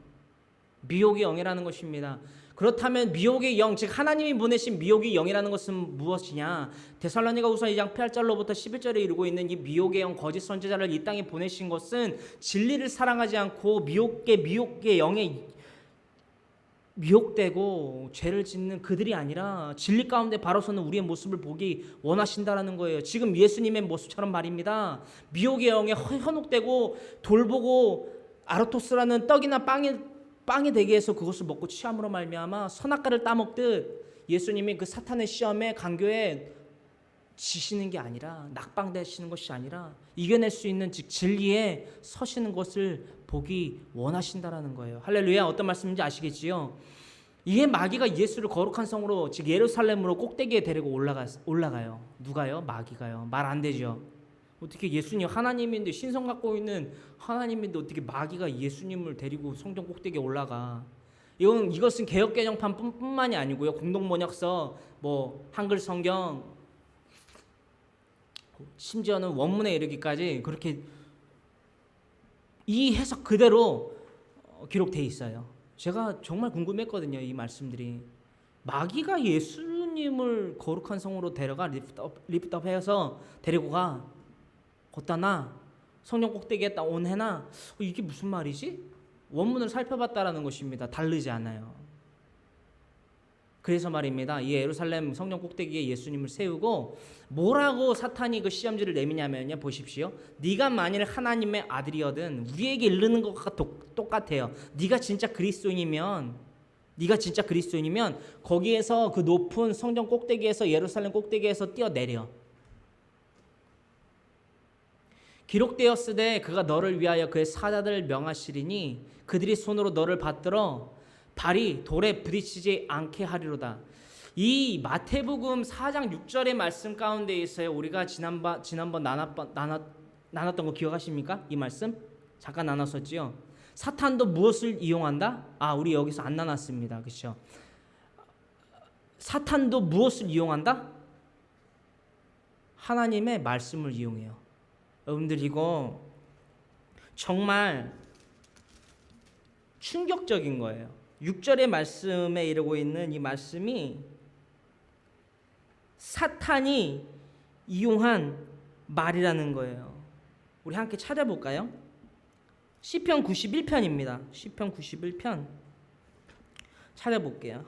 S3: 미혹의 영이라는 것입니다. 그렇다면 미혹의 영, 즉 하나님이 보내신 미혹의 영이라는 것은 무엇이냐? 데살로니가후서 2장 8절로부터 11절에 이르고 있는 이 미혹의 영, 거짓 선지자를 이 땅에 보내신 것은 진리를 사랑하지 않고 미혹의 영에 미혹되고 죄를 짓는 그들이 아니라 진리 가운데 바로 서는 우리의 모습을 보기 원하신다라는 거예요. 지금 예수님의 모습처럼 말입니다. 미혹의 영에 현혹되고 돌보고 아르토스라는 떡이나 빵이 되게 해서 그것을 먹고 취함으로 말미암아 선악과를 따먹듯 예수님이 그 사탄의 시험에 강교에 지시는 게 아니라, 낙방되시는 것이 아니라 이겨낼 수 있는 즉 진리에 서시는 것을 보기 원하신다라는 거예요. 할렐루야. 어떤 말씀인지 아시겠지요? 이에 마귀가 예수를 거룩한 성으로, 즉 예루살렘으로 꼭대기에 데리고 올라가요. 누가요? 마귀가요. 말 안 되죠. 어떻게 예수님 하나님인데, 신성 갖고 있는 하나님인데 어떻게 마귀가 예수님을 데리고 성전 꼭대기에 올라가? 이것은 개역 개정판뿐만이 아니고요. 공동번역서, 한글 성경, 심지어는 원문에 이르기까지 그렇게 이 해석 그대로 기록되어 있어요. 제가 정말 궁금했거든요. 이 말씀들이 마귀가 예수님을 거룩한 성으로 데려가 리프트업해서 데리고 가. 걷다 나 성령 꼭대기에 딱 온해나 이게 무슨 말이지? 원문을 살펴봤다라는 것입니다. 다르지 않아요. 그래서 말입니다. 이 예루살렘 성령 꼭대기에 예수님을 세우고 뭐라고 사탄이 그 시험지를 내미냐면요. 보십시오. 네가 만일 하나님의 아들이거든 우리에게 이르는 것과 똑같아요. 네가 진짜 그리스도인이면 거기에서 그 높은 성전 꼭대기에서 예루살렘 꼭대기에서 뛰어내려. 기록되었으되 그가 너를 위하여 그의 사자들을 명하시리니 그들이 손으로 너를 받들어 발이 돌에 부딪히지 않게 하리로다. 이 마태복음 4장 6절의 말씀 가운데 있어요. 우리가 지난번 나눴던 거 기억하십니까? 이 말씀 잠깐 나눴었지요. 사탄도 무엇을 이용한다? 우리 여기서 안 나눴습니다. 그렇죠? 사탄도 무엇을 이용한다? 하나님의 말씀을 이용해요. 여러분들 이거 정말 충격적인 거예요. 6절의 말씀에 이르고 있는 이 말씀이 사탄이 이용한 말이라는 거예요. 우리 함께 찾아볼까요? 시편 91편입니다. 시편 91편 찾아볼게요.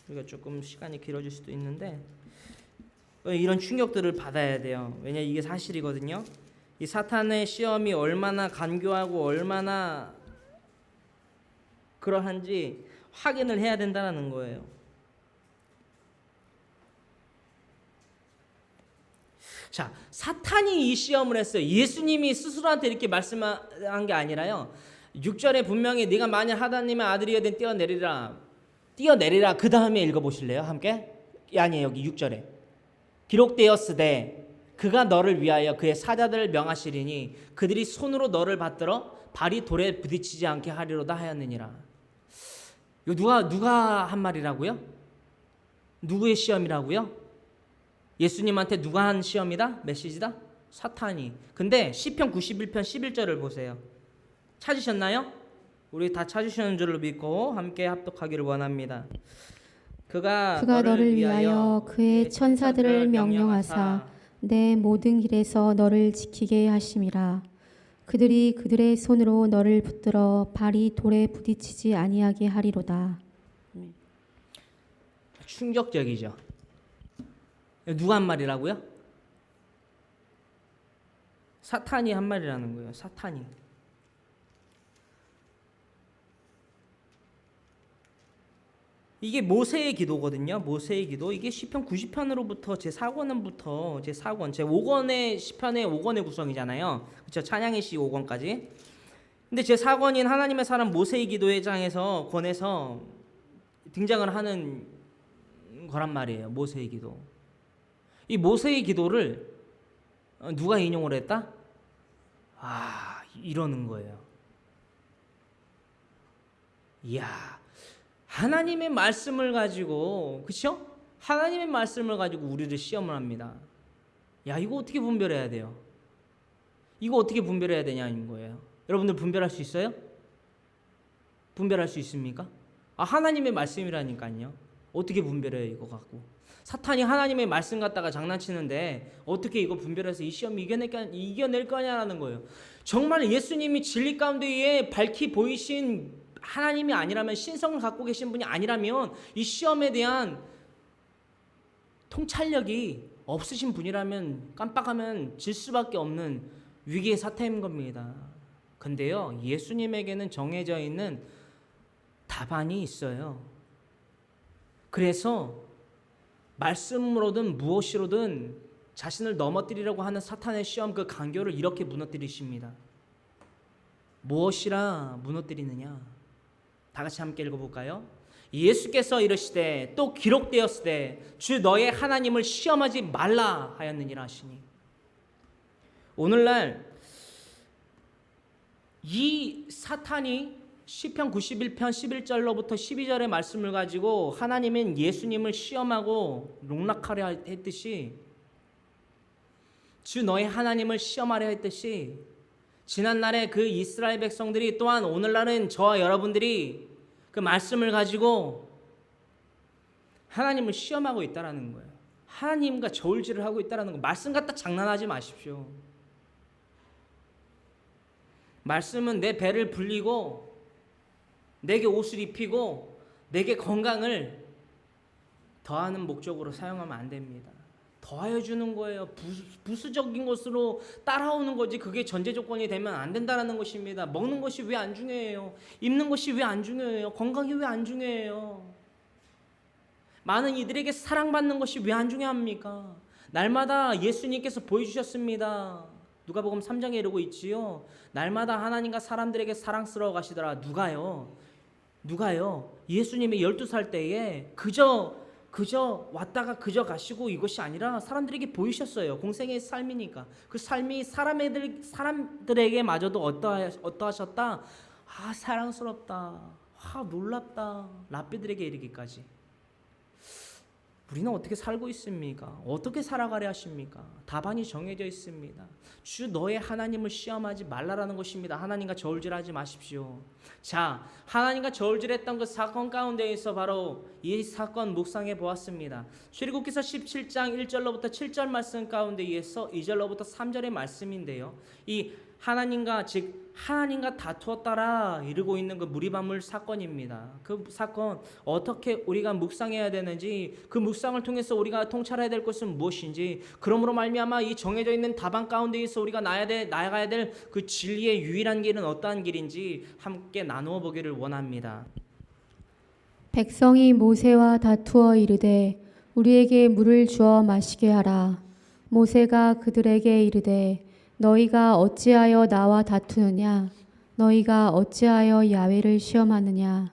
S3: 우리가 조금 시간이 길어질 수도 있는데 이런 충격들을 받아야 돼요. 왜냐 이게 사실이거든요. 이 사탄의 시험이 얼마나 간교하고 얼마나 그러한지 확인을 해야 된다는 거예요. 자, 사탄이 이 시험을 했어요. 예수님이 스스로한테 이렇게 말씀한 게 아니라요. 6절에 분명히 네가 만약 하나님의 아들이거든 뛰어내리라. 그 다음에 읽어보실래요? 함께? 아니에요. 여기 6절에 기록되었으되 그가 너를 위하여 그의 사자들을 명하시리니 그들이 손으로 너를 받들어 발이 돌에 부딪히지 않게 하리로다 하였느니라. 이거 누가 한 말이라고요? 누구의 시험이라고요? 예수님한테 누가 한 시험이다? 메시지다? 사탄이. 근데 시편 91편 11절을 보세요. 찾으셨나요? 우리 다 찾으시는 줄로 믿고 함께 합독하기를 원합니다. 그가
S2: 너를 위하여 그의 천사들을 명령하사 내 모든 길에서 너를 지키게 하심이라. 그들이 그들의 손으로 너를 붙들어 발이 돌에 부딪히지 아니하게 하리로다.
S3: 충격적이죠. 누가 한 말이라고요? 사탄이 한 말이라는 거예요. 사탄이. 이게 모세의 기도거든요. 모세의 기도. 이게 시편 90편으로부터 제 4권부터 제 4권, 제 5권의 시편의 5권의 구성이잖아요. 그렇죠? 찬양의 시 5권까지. 근데 제 4권인 하나님의 사람 모세의 기도의 장에서 권에서 등장을 하는 거란 말이에요. 모세의 기도. 이 모세의 기도를 누가 인용을 했다? 이러는 거예요. 이야. 하나님의 말씀을 가지고, 그렇죠? 하나님의 말씀을 가지고 우리를 시험을 합니다. 야, 이거 어떻게 분별해야 돼요? 이거 어떻게 분별해야 되냐는 거예요. 여러분들 분별할 수 있어요? 분별할 수 있습니까? 하나님의 말씀이라니까요. 어떻게 분별해요, 이거 갖고? 사탄이 하나님의 말씀 갖다가 장난치는데 어떻게 이거 분별해서 이 시험 이겨낼 거냐라는 거예요. 정말 예수님이 진리 가운데에 밝히 보이신 하나님이 아니라면, 신성을 갖고 계신 분이 아니라면, 이 시험에 대한 통찰력이 없으신 분이라면 깜빡하면 질 수밖에 없는 위기의 사태인 겁니다. 근데요, 예수님에게는 정해져 있는 답안이 있어요. 그래서 말씀으로든 무엇이로든 자신을 넘어뜨리려고 하는 사탄의 시험, 그 간교를 이렇게 무너뜨리십니다. 무엇이라 무너뜨리느냐? 다 같이 함께 읽어볼까요? 예수께서 이르시되 또 기록되었으되 주 너의 하나님을 시험하지 말라 하였느니라 하시니. 오늘날 이 사탄이 시편 91편 11절로부터 12절의 말씀을 가지고 하나님은 예수님을 시험하고 농락하려 했듯이, 주 너의 하나님을 시험하려 했듯이, 지난날에 그 이스라엘 백성들이 또한 오늘날은 저와 여러분들이 그 말씀을 가지고 하나님을 시험하고 있다라는 거예요. 하나님과 저울질을 하고 있다라는 거. 말씀 갖다 장난하지 마십시오. 말씀은 내 배를 불리고 내게 옷을 입히고 내게 건강을 더하는 목적으로 사용하면 안 됩니다. 더하여 주는 거예요. 부수적인 것으로 따라오는 거지 그게 전제 조건이 되면 안 된다는 것입니다. 먹는 것이 왜 안 중요해요? 입는 것이 왜 안 중요해요? 건강이 왜 안 중요해요? 많은 이들에게 사랑받는 것이 왜 안 중요합니까? 날마다 예수님께서 보여주셨습니다. 누가복음 3장에 이르고 있지요. 날마다 하나님과 사람들에게 사랑스러워 가시더라. 누가요? 예수님이 12살 때에 그저 왔다가 그저 가시고 이것이 아니라 사람들에게 보이셨어요. 공생의 삶이니까. 그 삶이 사람들에게 마저도 어떠하셨다? 아, 사랑스럽다. 아, 놀랍다. 랍비들에게 이르기까지. 우리는 어떻게 살고 있습니까? 어떻게 살아가려 하십니까? 답안이 정해져 있습니다. 주 너의 하나님을 시험하지 말라라는 것입니다. 하나님과 저울질하지 마십시오. 자, 하나님과 저울질했던 그 사건 가운데에서 바로 이 사건 묵상해 보았습니다. 출애굽기서 17장 1절로부터 7절 말씀 가운데에서 2절로부터 3절의 말씀인데요. 이 하나님과 다투었다라 이르고 있는 그 무리바물 사건입니다. 그 사건 어떻게 우리가 묵상해야 되는지, 그 묵상을 통해서 우리가 통찰해야 될 것은 무엇인지, 그러므로 말미암아 이 정해져 있는 답안 가운데에서 우리가 나아가야 될 그 진리의 유일한 길은 어떠한 길인지 함께 나누어 보기를 원합니다.
S2: 백성이 모세와 다투어 이르되 우리에게 물을 주어 마시게 하라. 모세가 그들에게 이르되 너희가 어찌하여 나와 다투느냐? 너희가 어찌하여 야훼를 시험하느냐?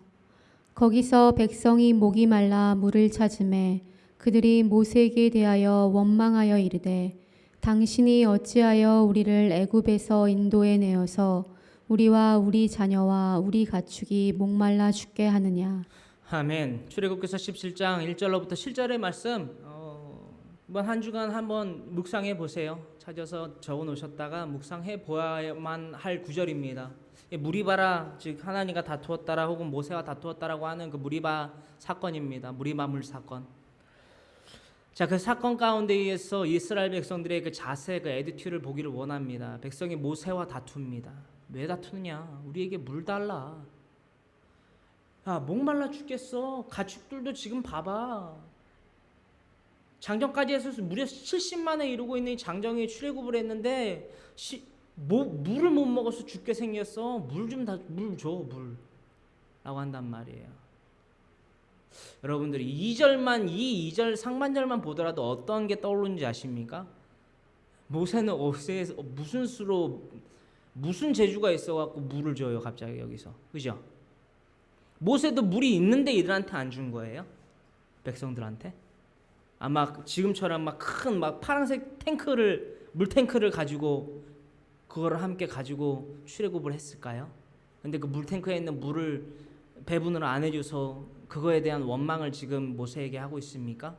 S2: 거기서 백성이 목이 말라 물을 찾으매 그들이 모세에게 대하여 원망하여 이르되 당신이 어찌하여 우리를 애굽에서 인도해 내어서 우리와 우리 자녀와 우리 가축이 목말라 죽게 하느냐?
S3: 아멘. 출애굽기서 17장 1절로부터 7절의 말씀 이번 한 주간 한번 묵상해 보세요. 찾아서 적어 놓으셨다가 묵상해 보아야만 할 구절입니다. 무리바라, 즉 하나님과 다투었다라 혹은 모세와 다투었다라고 하는 그 무리바 사건입니다. 무리바물 사건. 자, 그 사건 가운데에서 이스라엘 백성들의 그 자세, 그 애티튜드를 보기를 원합니다. 백성이 모세와 다툽니다. 왜 다투느냐? 우리에게 물 달라. 야, 목말라 죽겠어. 가축들도 지금 봐봐. 장정까지 해서 무려 70만에 이르고 있는 이 장정이 출애굽을 했는데 물을 못 먹어서 죽게 생겼어. 물 줘, 물. 라고 한단 말이에요. 여러분들이 이 2절 상반절만 보더라도 어떤 게 떠오르는지 아십니까? 모세는 무슨 수로 무슨 재주가 있어갖고 물을 줘요 갑자기 여기서. 그죠? 모세도 물이 있는데 이들한테 안 준 거예요? 백성들한테? 아마 지금처럼 큰 파란색 물탱크를 가지고 그거를 함께 가지고 출애굽을 했을까요? 근데 그 물탱크에 있는 물을 배분을 안 해줘서 그거에 대한 원망을 지금 모세에게 하고 있습니까?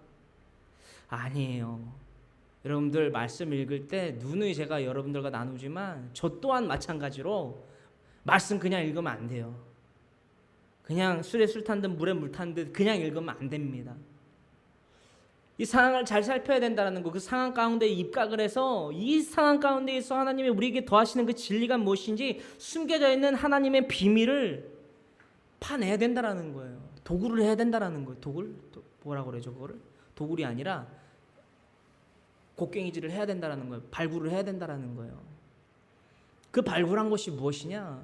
S3: 아니에요. 여러분들 말씀 읽을 때 누누이 제가 여러분들과 나누지만 저 또한 마찬가지로 말씀 그냥 읽으면 안 돼요. 그냥 술에 술 탄 듯 물에 물 탄 듯 그냥 읽으면 안 됩니다. 이 상황을 잘 살펴야 된다는 거, 그 상황 가운데 입각을 해서 이 상황 가운데에서 하나님이 우리에게 더하시는 그 진리가 무엇인지 숨겨져 있는 하나님의 비밀을 파내야 된다는 거예요. 도굴을 해야 된다는 거예요. 뭐라고 그러죠 그거를? 도굴이 아니라 곡괭이질을 해야 된다는 거예요. 발굴을 해야 된다는 거예요. 그 발굴한 것이 무엇이냐?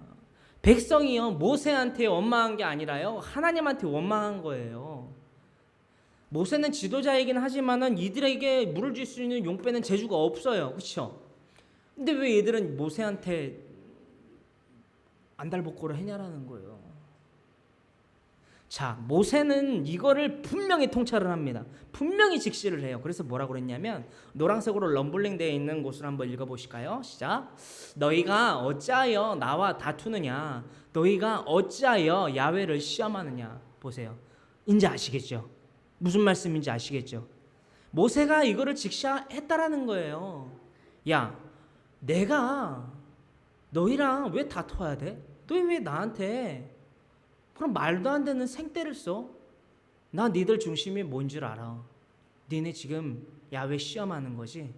S3: 백성이요 모세한테 원망한 게 아니라요 하나님한테 원망한 거예요. 모세는 지도자이긴 하지만은 이들에게 물을 줄 수 있는 용빼는 재주가 없어요. 그렇죠? 근데 왜 얘들은 모세한테 안달복고를 했냐라는 거예요. 자, 모세는 이거를 분명히 통찰을 합니다. 분명히 직시를 해요. 그래서 뭐라고 그랬냐면 노란색으로 럼블링 되어 있는 곳을 한번 읽어보실까요? 시작. 너희가 어찌하여 나와 다투느냐? 너희가 어찌하여 야훼를 시험하느냐? 보세요. 이제 아시겠죠? 무슨 말씀인지 아시겠죠? 모세가 이거를 직시했다라는 거예요. 야, 내가 너희랑 왜 다퉈야 돼? 너희 왜 나한테 그럼 말도 안 되는 생떼를 써? 나 니들 중심이 뭔 줄 알아. 니네 지금 야훼 시험하는 거지.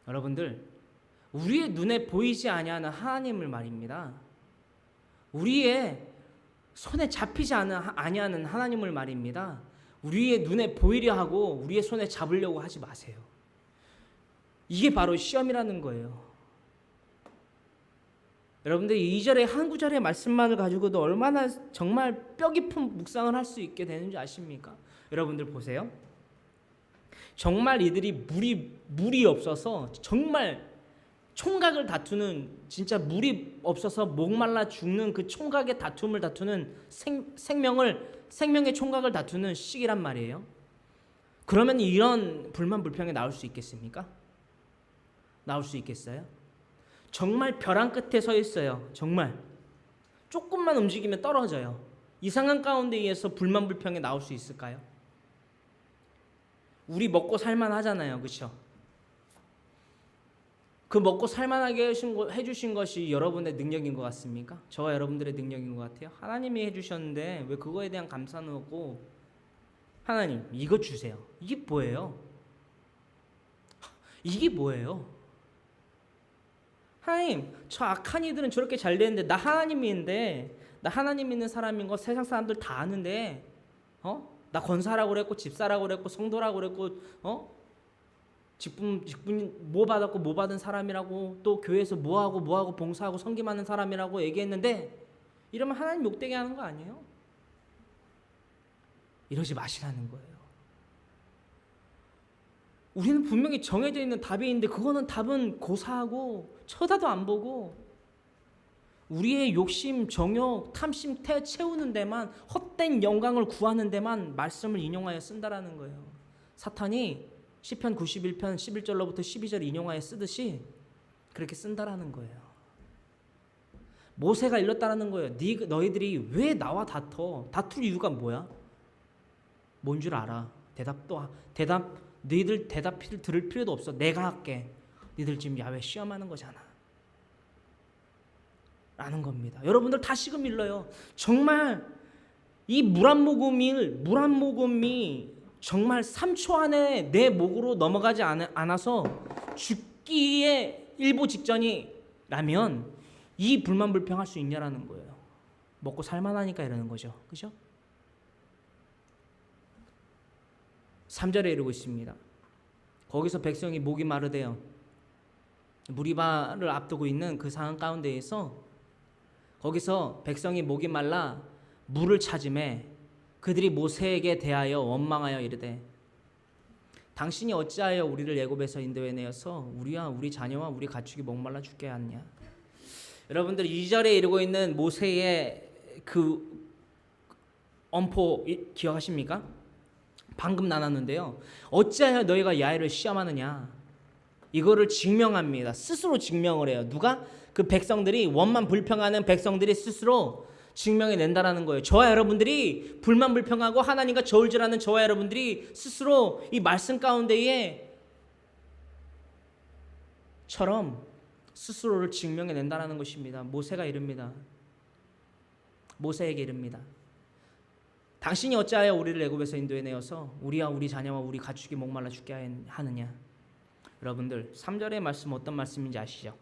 S3: 여러분들, 우리의 눈에 보이지 아니하는 하나님을 말입니다. 우리의 손에 잡히지 아니하는 하나님을 말입니다. 우리의 눈에 보이려 하고 우리의 손에 잡으려고 하지 마세요. 이게 바로 시험이라는 거예요. 여러분들 2절의 한 구절의 말씀만을 가지고도 얼마나 정말 뼈 깊은 묵상을 할 수 있게 되는지 아십니까? 여러분들 보세요. 정말 이들이 물이 없어서 정말 총각을 다투는, 진짜 물이 없어서 목말라 죽는 그 총각의 다툼을 다투는 생명의 총각을 다투는 시기란 말이에요. 그러면 이런 불만 불평이 나올 수 있겠습니까? 나올 수 있겠어요? 정말 벼랑 끝에 서 있어요. 정말 조금만 움직이면 떨어져요. 이 상황 가운데 의해서 불만 불평이 나올 수 있을까요? 우리 먹고 살만 하잖아요. 그렇죠? 그 먹고 살만하게 해주신 것이 여러분의 능력인 것 같습니까? 저와 여러분들의 능력인 것 같아요. 하나님이 해주셨는데 왜 그거에 대한 감사는 없고, 하나님 이거 주세요. 이게 뭐예요? 이게 뭐예요? 하나님, 저 악한 이들은 저렇게 잘 되는데 나 하나님 믿는 사람인 거 세상 사람들 다 아는데, 나 권사라고 그랬고 집사라고 그랬고 성도라고 그랬고, 직분 뭐 받았고 뭐 받은 사람이라고, 또 교회에서 뭐하고 봉사하고 섬김하는 사람이라고 얘기했는데, 이러면 하나님 욕되게 하는 거 아니에요? 이러지 마시라는 거예요. 우리는 분명히 정해져 있는 답이 있는데 그거는 답은 고사하고 쳐다도 안 보고 우리의 욕심, 정욕, 탐심 채우는 데만, 헛된 영광을 구하는 데만 말씀을 인용하여 쓴다라는 거예요. 사탄이 시편 91편 11절로부터 12절 인용하여 쓰듯이 그렇게 쓴다라는 거예요. 모세가 일렀다라는 거예요. 너희들이 왜 나와 다툴 이유가 뭐야? 뭔 줄 알아? 너희들 대답 들을 필요도 없어. 내가 할게. 너희들 지금 야훼 시험하는 거잖아 라는 겁니다. 여러분들 다시금 일러요. 정말 이 물 한 모금이 정말 3초 안에 내 목으로 넘어가지 않아서 죽기에 일보 직전이라면 이 불만 불평할 수 있냐라는 거예요. 먹고 살만하니까 이러는 거죠. 그죠? 3절에 이르고 있습니다. 거기서 백성이 목이 마르대요. 무리바를 앞두고 있는 그 상황 가운데에서 거기서 백성이 목이 말라 물을 찾음에 그들이 모세에게 대하여 원망하여 이르되, 당신이 어찌하여 우리를 애굽에서 인도해 내어서 우리와 우리 자녀와 우리 가축이 목말라 죽게 하느냐. 여러분들 2절에 이르고 있는 모세의 그 엄포 기억하십니까? 방금 나눴는데요. 어찌하여 너희가 야훼를 시험하느냐. 이거를 증명합니다. 스스로 증명을 해요. 누가? 그 백성들이, 원만 불평하는 백성들이 스스로 증명해 낸다라는 거예요. 저와 여러분들이 불만 불평하고 하나님과 저울질하는 저와 여러분들이 스스로 이 말씀 가운데에 처럼 스스로를 증명해 낸다라는 것입니다. 모세가 이릅니다. 모세에게 이릅니다. 당신이 어찌하여 우리를 애굽에서 인도해 내어서 우리와 우리 자녀와 우리 가축이 목말라 죽게 하느냐. 여러분들 3절의 말씀 어떤 말씀인지 아시죠?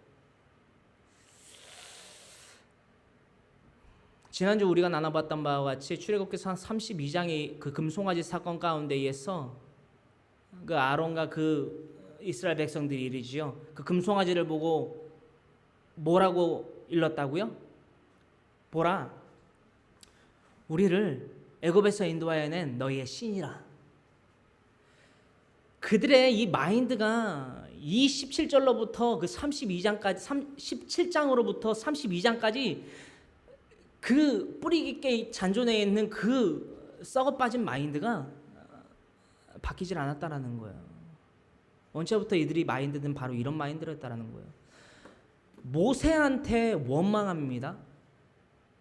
S3: 지난주 우리가 나눠봤던 바와 같이 출애굽기서 32장의 그 금송아지 사건 가운데에서 그 아론과 그 이스라엘 백성들이 이르지요. 그 금송아지를 보고 뭐라고 일렀다고요? 보라, 우리를 애굽에서 인도하여 낸 너희의 신이라. 그들의 이 마인드가 이 17절로부터 그 32장까지 17장으로부터 32장까지 그 뿌리 깊게 잔존해 있는 그 썩어 빠진 마인드가 바뀌질 않았다라는 거예요. 언제부터 이들이 마인드는 바로 이런 마인드였다라는 거예요. 모세한테 원망합니다.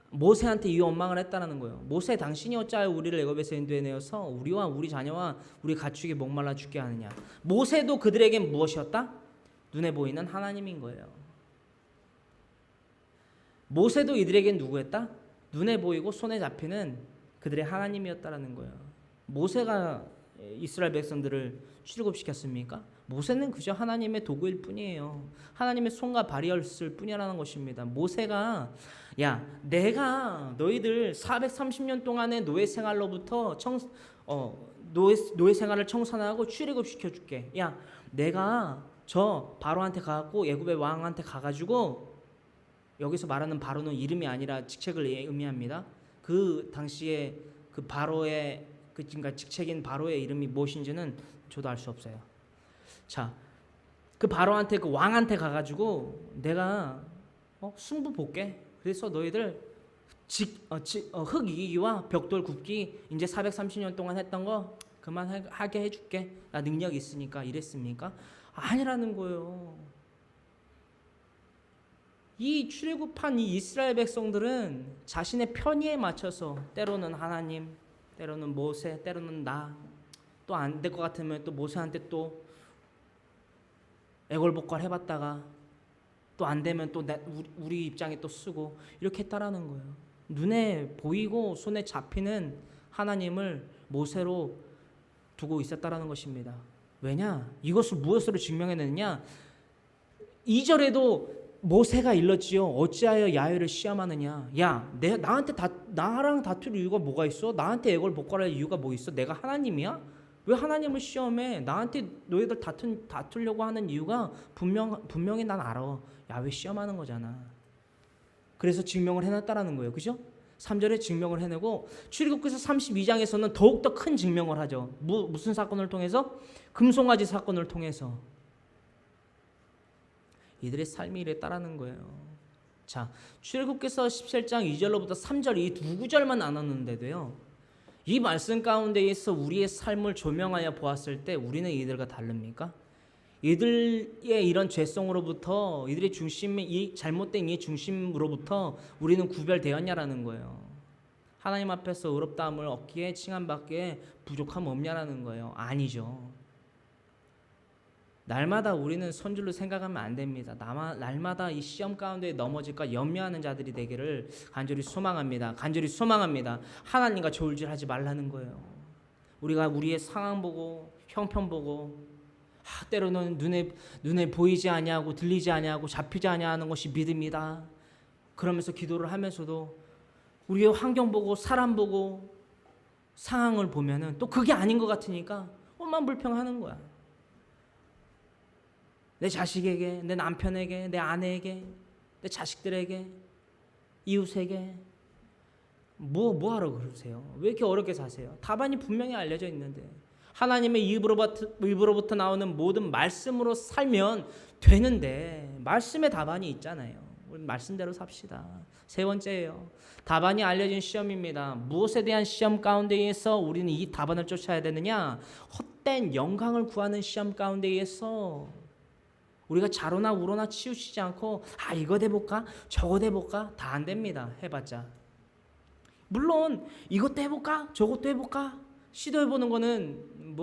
S3: 모세한테 이 원망을 했다라는 거예요. 모세, 당신이 어찌하여 우리를 애굽에서 인도해 내어서 우리와 우리 자녀와 우리 가축이 목말라 죽게 하느냐. 모세도 그들에겐 무엇이었다? 눈에 보이는 하나님인 거예요. 모세도 이들에겐 누구였다? 눈에 보이고 손에 잡히는 그들의 하나님이었다라는 거예요. 모세가 이스라엘 백성들을 출애굽시켰습니까? 모세는 그저 하나님의 도구일 뿐이에요. 하나님의 손과 발이었을 뿐이라는 것입니다. 모세가 야, 내가 너희들 430년 동안의 노예 생활로부터 노예 생활을 청산하고 출애굽시켜 줄게. 야, 내가 저 바로한테 가갖고 애굽의 왕한테 가가지고, 여기서 말하는 바로는 이름이 아니라 직책을 의미합니다. 그 당시에 그 바로의 그러니까 직책인 바로의 이름이 무엇인지는 저도 알 수 없어요. 자, 그 바로한테 그 왕한테 가가지고 내가 승부 볼게. 그래서 너희들 흙 이기기와 벽돌 굽기 이제 430년 동안 했던 거 그만하게 해줄게. 나 능력 있으니까. 이랬습니까? 아니라는 거예요. 이 출애굽한 이 이스라엘 백성들은 자신의 편의에 맞춰서 때로는 하나님, 때로는 모세, 때로는 나, 또 안 될 것 같으면 또 모세한테 또 애걸복걸 해봤다가 또 안 되면 또 우리 입장에 또 쓰고 이렇게 했다라는 거예요. 눈에 보이고 손에 잡히는 하나님을 모세로 두고 있었다라는 것입니다. 왜냐? 이것을 무엇으로 증명해내느냐? 2절에도 모세가 일렀지요. 어찌하여 야훼를 시험하느냐? 야, 나랑 다툴 이유가 뭐가 있어? 나한테 애걸복걸할 이유가 뭐 있어? 내가 하나님이야? 왜 하나님을 시험해? 나한테 너희들 다투려고 하는 이유가 분명히 난 알아. 야훼 시험하는 거잖아. 그래서 증명을 해놨다라는 거예요. 그죠? 3절에 증명을 해내고 출애굽기서 32장에서는 더욱더 큰 증명을 하죠. 무슨 사건을 통해서? 금송아지 사건을 통해서. 이들의 삶이 이랬다라는 거예요. 자, 출애굽기서 17장 2절로부터 3절 이 두 구절만 나눴는데도요, 이 말씀 가운데에서 우리의 삶을 조명하여 보았을 때 우리는 이들과 다릅니까? 이들의 이런 죄성으로부터, 이들의 중심이 잘못된 이 중심으로부터 우리는 구별되었냐라는 거예요. 하나님 앞에서 의롭다함을 얻기에 칭함받기에 부족함 없냐라는 거예요. 아니죠. 날마다 우리는 선줄로 생각하면 안 됩니다. 날마다 이 시험 가운데 넘어질까 염려하는 자들이 되기를 간절히 소망합니다. 간절히 소망합니다. 하나님과 저울질하지 말라는 거예요. 우리가 우리의 상황 보고 형편 보고 때로는 눈에 보이지 아니하고 들리지 아니하고 잡히지 아니하는 것이 믿음이다. 그러면서 기도를 하면서도 우리의 환경 보고 사람 보고 상황을 보면은 또 그게 아닌 것 같으니까 엄만 불평하는 거야. 내 자식에게, 내 남편에게, 내 아내에게, 내 자식들에게, 이웃에게 뭐하러 그러세요? 왜 이렇게 어렵게 사세요? 답안이 분명히 알려져 있는데 하나님의 입으로부터 나오는 모든 말씀으로 살면 되는데 말씀의 답안이 있잖아요. 우리 말씀대로 삽시다. 세 번째예요. 답안이 알려진 시험입니다. 무엇에 대한 시험 가운데에서 우리는 이 답안을 쫓아야 되느냐? 헛된 영광을 구하는 시험 가운데에서 우리가 자로나 우로나 치우치지 않고 이거 돼볼까? 저거 돼볼까? 다 안 됩니다. 해봤자. 물론 이것도 해볼까? 저것도 해볼까? 시도해보는 거는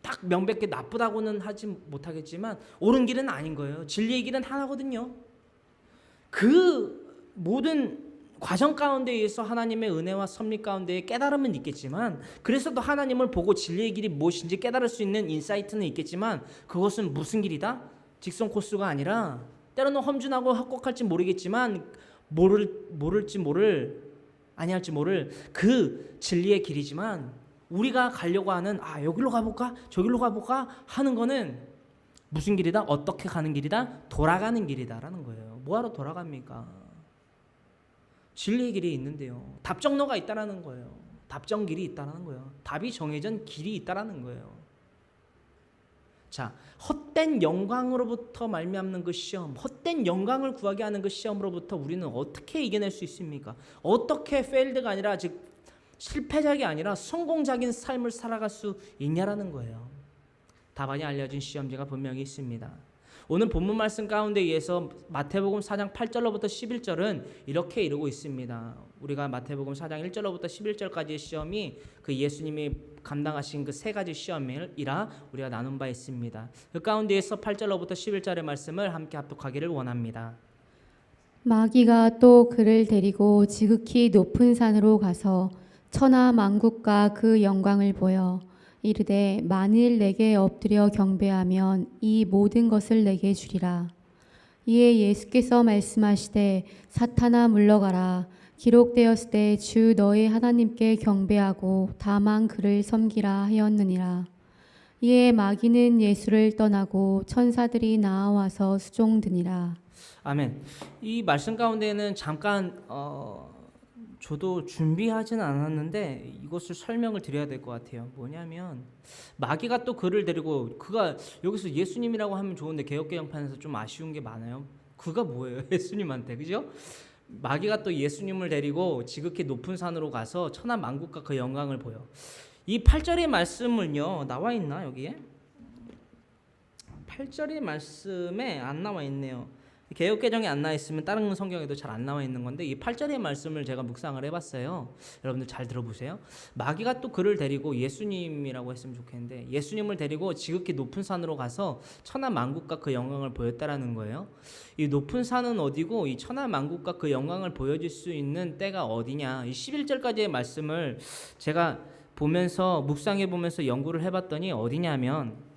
S3: 딱 명백히 나쁘다고는 하지 못하겠지만 옳은 길은 아닌 거예요. 진리의 길은 하나거든요. 그 모든 과정 가운데에서 하나님의 은혜와 섭리 가운데에 깨달음은 있겠지만, 그래서도 하나님을 보고 진리의 길이 무엇인지 깨달을 수 있는 인사이트는 있겠지만, 그것은 무슨 길이다? 직선 코스가 아니라 때로는 험준하고 헛곡할지 모르겠지만 아니할지 모를 그 진리의 길이지만, 우리가 가려고 하는 여기로 가볼까? 저기로 가볼까? 하는 거는 무슨 길이다? 어떻게 가는 길이다? 돌아가는 길이다라는 거예요. 뭐하러 돌아갑니까? 진리의 길이 있는데요. 답정로가 있다라는 거예요. 답정길이 있다라는 거예요. 답이 정해진 길이 있다라는 거예요. 자, 헛된 영광으로부터 말미암는 그 시험, 헛된 영광을 구하게 하는 그 시험으로부터 우리는 어떻게 이겨낼 수 있습니까? 어떻게 페일드가 아니라 즉 실패작이 아니라 성공적인 삶을 살아갈 수 있냐라는 거예요. 답안이 알려진 시험지가 분명히 있습니다. 오늘 본문 말씀 가운데 의해서 마태복음 4장 8절로부터 11절은 이렇게 이루고 있습니다. 우리가 마태복음 4장 1절로부터 11절까지의 시험이 그 예수님이 감당하신 그 세 가지 시험이라 우리가 나눈 바 있습니다. 그 가운데에서 8절로부터 11절의 말씀을 함께 합독하기를 원합니다.
S2: 마귀가 또 그를 데리고 지극히 높은 산으로 가서 천하 만국과 그 영광을 보여 이르되 만일 내게 엎드려 경배하면 이 모든 것을 내게 주리라. 이에 예수께서 말씀하시되 사탄아 물러가라. 기록되었을 때 주 너의 하나님께 경배하고 다만 그를 섬기라 하였느니라. 이에 마귀는 예수를 떠나고 천사들이 나와서 수종드니라.
S3: 아멘. 이 말씀 가운데는 잠깐 저도 준비하진 않았는데 이것을 설명을 드려야 될 것 같아요. 뭐냐면 마귀가 또 그를 데리고, 그가 여기서 예수님이라고 하면 좋은데 개역개정판에서 좀 아쉬운 게 많아요. 그가 뭐예요? 예수님한테, 그죠? 마귀가 또 예수님을 데리고 지극히 높은 산으로 가서 천하 만국과 그 영광을 보여. 이 8절의 말씀을요, 나와 있나 여기에? 8절의 말씀에 안 나와 있네요. 개역개정에 안 나와 있으면 다른 성경에도 잘 안 나와 있는 건데 이 8절의 말씀을 제가 묵상을 해봤어요. 여러분들 잘 들어보세요. 마귀가 또 그를 데리고, 예수님이라고 했으면 좋겠는데 예수님을 데리고 지극히 높은 산으로 가서 천하 만국과 그 영광을 보였다라는 거예요. 이 높은 산은 어디고 이 천하 만국과 그 영광을 보여줄 수 있는 때가 어디냐. 이 11절까지의 말씀을 제가 보면서 묵상해 보면서 연구를 해봤더니 어디냐면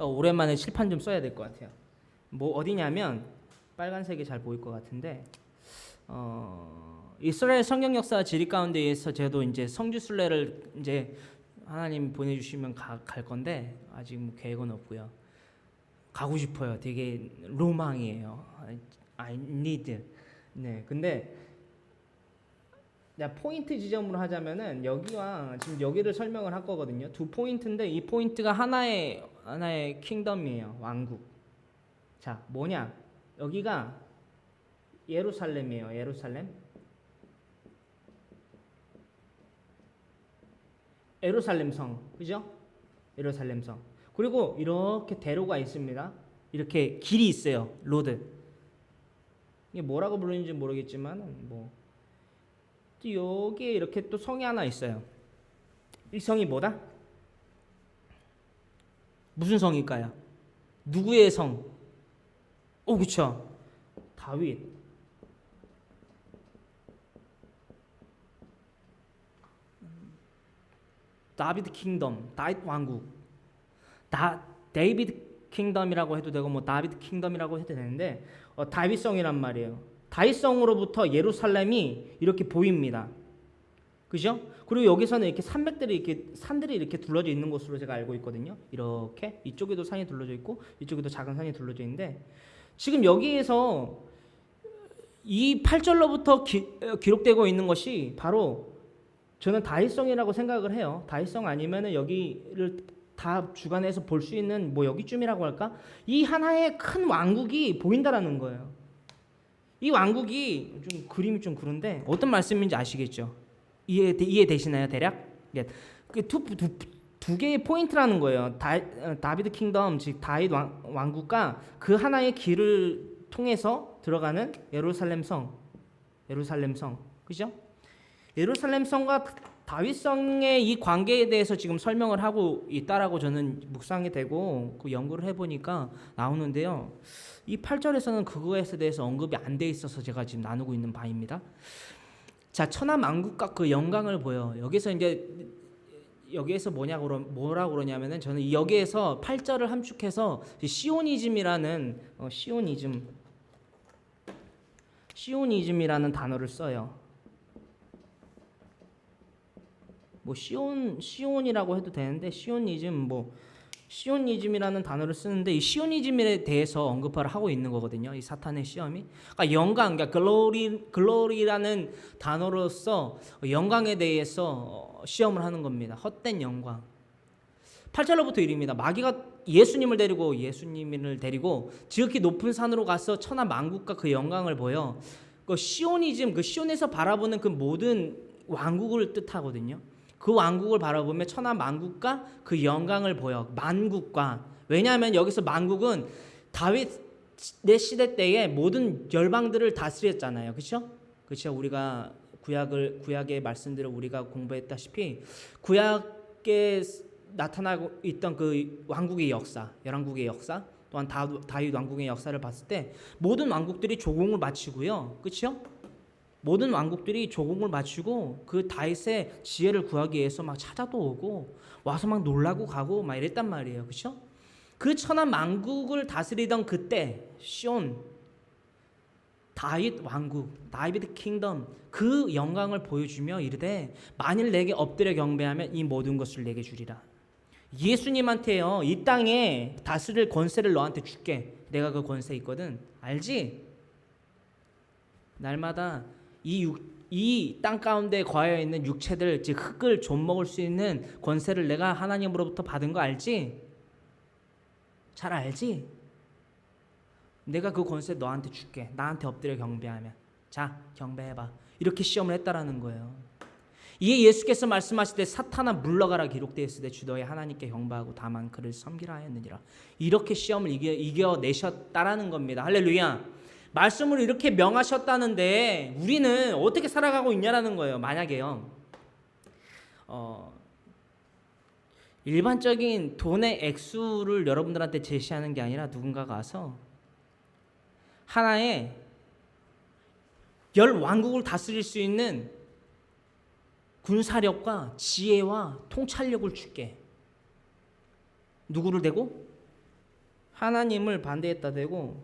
S3: 오랜만에 칠판 좀 써야 될 것 같아요. 뭐 어디냐면 빨간색이 잘 보일 것 같은데 이스라엘 성경 역사 지리 가운데에서 저도 이제 성주 순례를 이제 하나님 보내주시면 갈 건데 아직 뭐 계획은 없고요. 가고 싶어요. 되게 로망이에요. I need. 네, 근데 내가 포인트 지점으로 하자면은 여기와 지금 여기를 설명을 할 거거든요. 두 포인트인데 이 포인트가 하나의 킹덤이에요. 왕국. 자, 뭐냐? 여기가 예루살렘이에요. 예루살렘. 예루살렘 성. 그죠? 예루살렘 성. 그리고 이렇게 대로가 있습니다. 이렇게 길이 있어요. 로드. 이게 뭐라고 부르는지 모르겠지만 뭐 또 여기에 이렇게 또 성이 하나 있어요. 이 성이 뭐다? 무슨 성일까요? 누구의 성? 그쵸. 다윗. 다비드 킹덤, 다윗 왕국. 데이비드 킹덤이라고 해도 되고 뭐 다비드 킹덤이라고 해도 되는데 다윗성이란 말이에요. 다윗성으로부터 예루살렘이 이렇게 보입니다. 그죠? 그리고 여기서는 이렇게 산들이 이렇게 둘러져 있는 곳으로 제가 알고 있거든요. 이렇게 이쪽에도 산이 둘러져 있고 이쪽에도 작은 산이 둘러져 있는데 지금 여기에서 이 8절로부터 기록되고 있는 것이 바로 저는 다윗성이라고 생각을 해요. 다윗성 아니면은 여기를 다 주관해서 볼 수 있는 뭐 여기쯤이라고 할까? 이 하나의 큰 왕국이 보인다라는 거예요. 이 왕국이 좀 그림이 좀 그런데 어떤 말씀인지 아시겠죠? 이해되시나요, 대략? 예. 두 개의 포인트라는 거예요. 다비드 킹덤, 즉 다윗 왕국과 그 하나의 길을 통해서 들어가는 예루살렘 성, 그죠? 예루살렘 성과 다윗 성의 이 관계에 대해서 지금 설명을 하고 있다라고 저는 묵상이 되고 그 연구를 해보니까 나오는데요. 이 8절에서는 그거에 대해서 언급이 안 돼 있어서 제가 지금 나누고 있는 바입니다. 자, 천하 만국과 그 영광을 보여. 여기에서 뭐라고 그러냐면은 저는 여기에서 8절을 함축해서 시오니즘이라는 시오니즘이라는 단어를 써요. 뭐 시온이라고 해도 되는데 시오니즘이라는 단어를 쓰는데 이 시오니즘에 대해서 언급을 하고 있는 거거든요. 이 사탄의 시험이. 그러니까 영광, 그러니까 글로리라는 단어로서 영광에 대해서 시험을 하는 겁니다. 헛된 영광. 8절로부터 이릅니다. 마귀가 예수님을 데리고 지극히 높은 산으로 가서 천하 만국과 그 영광을 보여. 그 시오니즘, 그 시온에서 바라보는 그 모든 왕국을 뜻하거든요. 그 왕국을 바라보며 천하 만국과 그 영광을 보여. 만국과. 왜냐하면 여기서 만국은 다윗의 시대 때에 모든 열방들을 다스렸잖아요. 그렇죠? 그렇죠. 우리가 구약의 말씀들을 우리가 공부했다시피 구약의 나타나고 있던 그 왕국의 역사, 열왕국의 역사, 또한 다윗 왕국의 역사를 봤을 때 모든 왕국들이 조공을 바치고요, 그렇죠? 모든 왕국들이 조공을 바치고 그 다윗의 지혜를 구하기 위해서 막 찾아도 오고 와서 막 놀라고 가고 막 이랬단 말이에요, 그렇죠? 그 천한 만국을 다스리던 그때 시온 다윗 왕국, 다윗 킹덤, 그 영광을 보여주며 이르되 만일 내게 엎드려 경배하면 이 모든 것을 내게 주리라. 예수님한테요, 이 땅에 다스릴 권세를 너한테 줄게. 내가 그 권세 있거든. 알지? 날마다 이 땅 가운데 거하여 있는 육체들, 즉 흙을 좀먹을 수 있는 권세를 내가 하나님으로부터 받은 거 알지? 잘 알지? 내가 그 권세 너한테 줄게. 나한테 엎드려 경배하면. 자, 경배해봐. 이렇게 시험을 했다라는 거예요. 이에 예수께서 말씀하실 때 사탄아 물러가라 기록되었을 때 주 너의 하나님께 경배하고 다만 그를 섬기라 하였느니라. 이렇게 시험을 이겨내셨다라는 겁니다. 할렐루야. 말씀을 이렇게 명하셨다는데 우리는 어떻게 살아가고 있냐라는 거예요. 만약에요, 일반적인 돈의 액수를 여러분들한테 제시하는 게 아니라 누군가가 와서 하나의 10왕국을 다스릴 수 있는 군사력과 지혜와 통찰력을 줄게. 누구를 대고? 하나님을 반대했다 대고,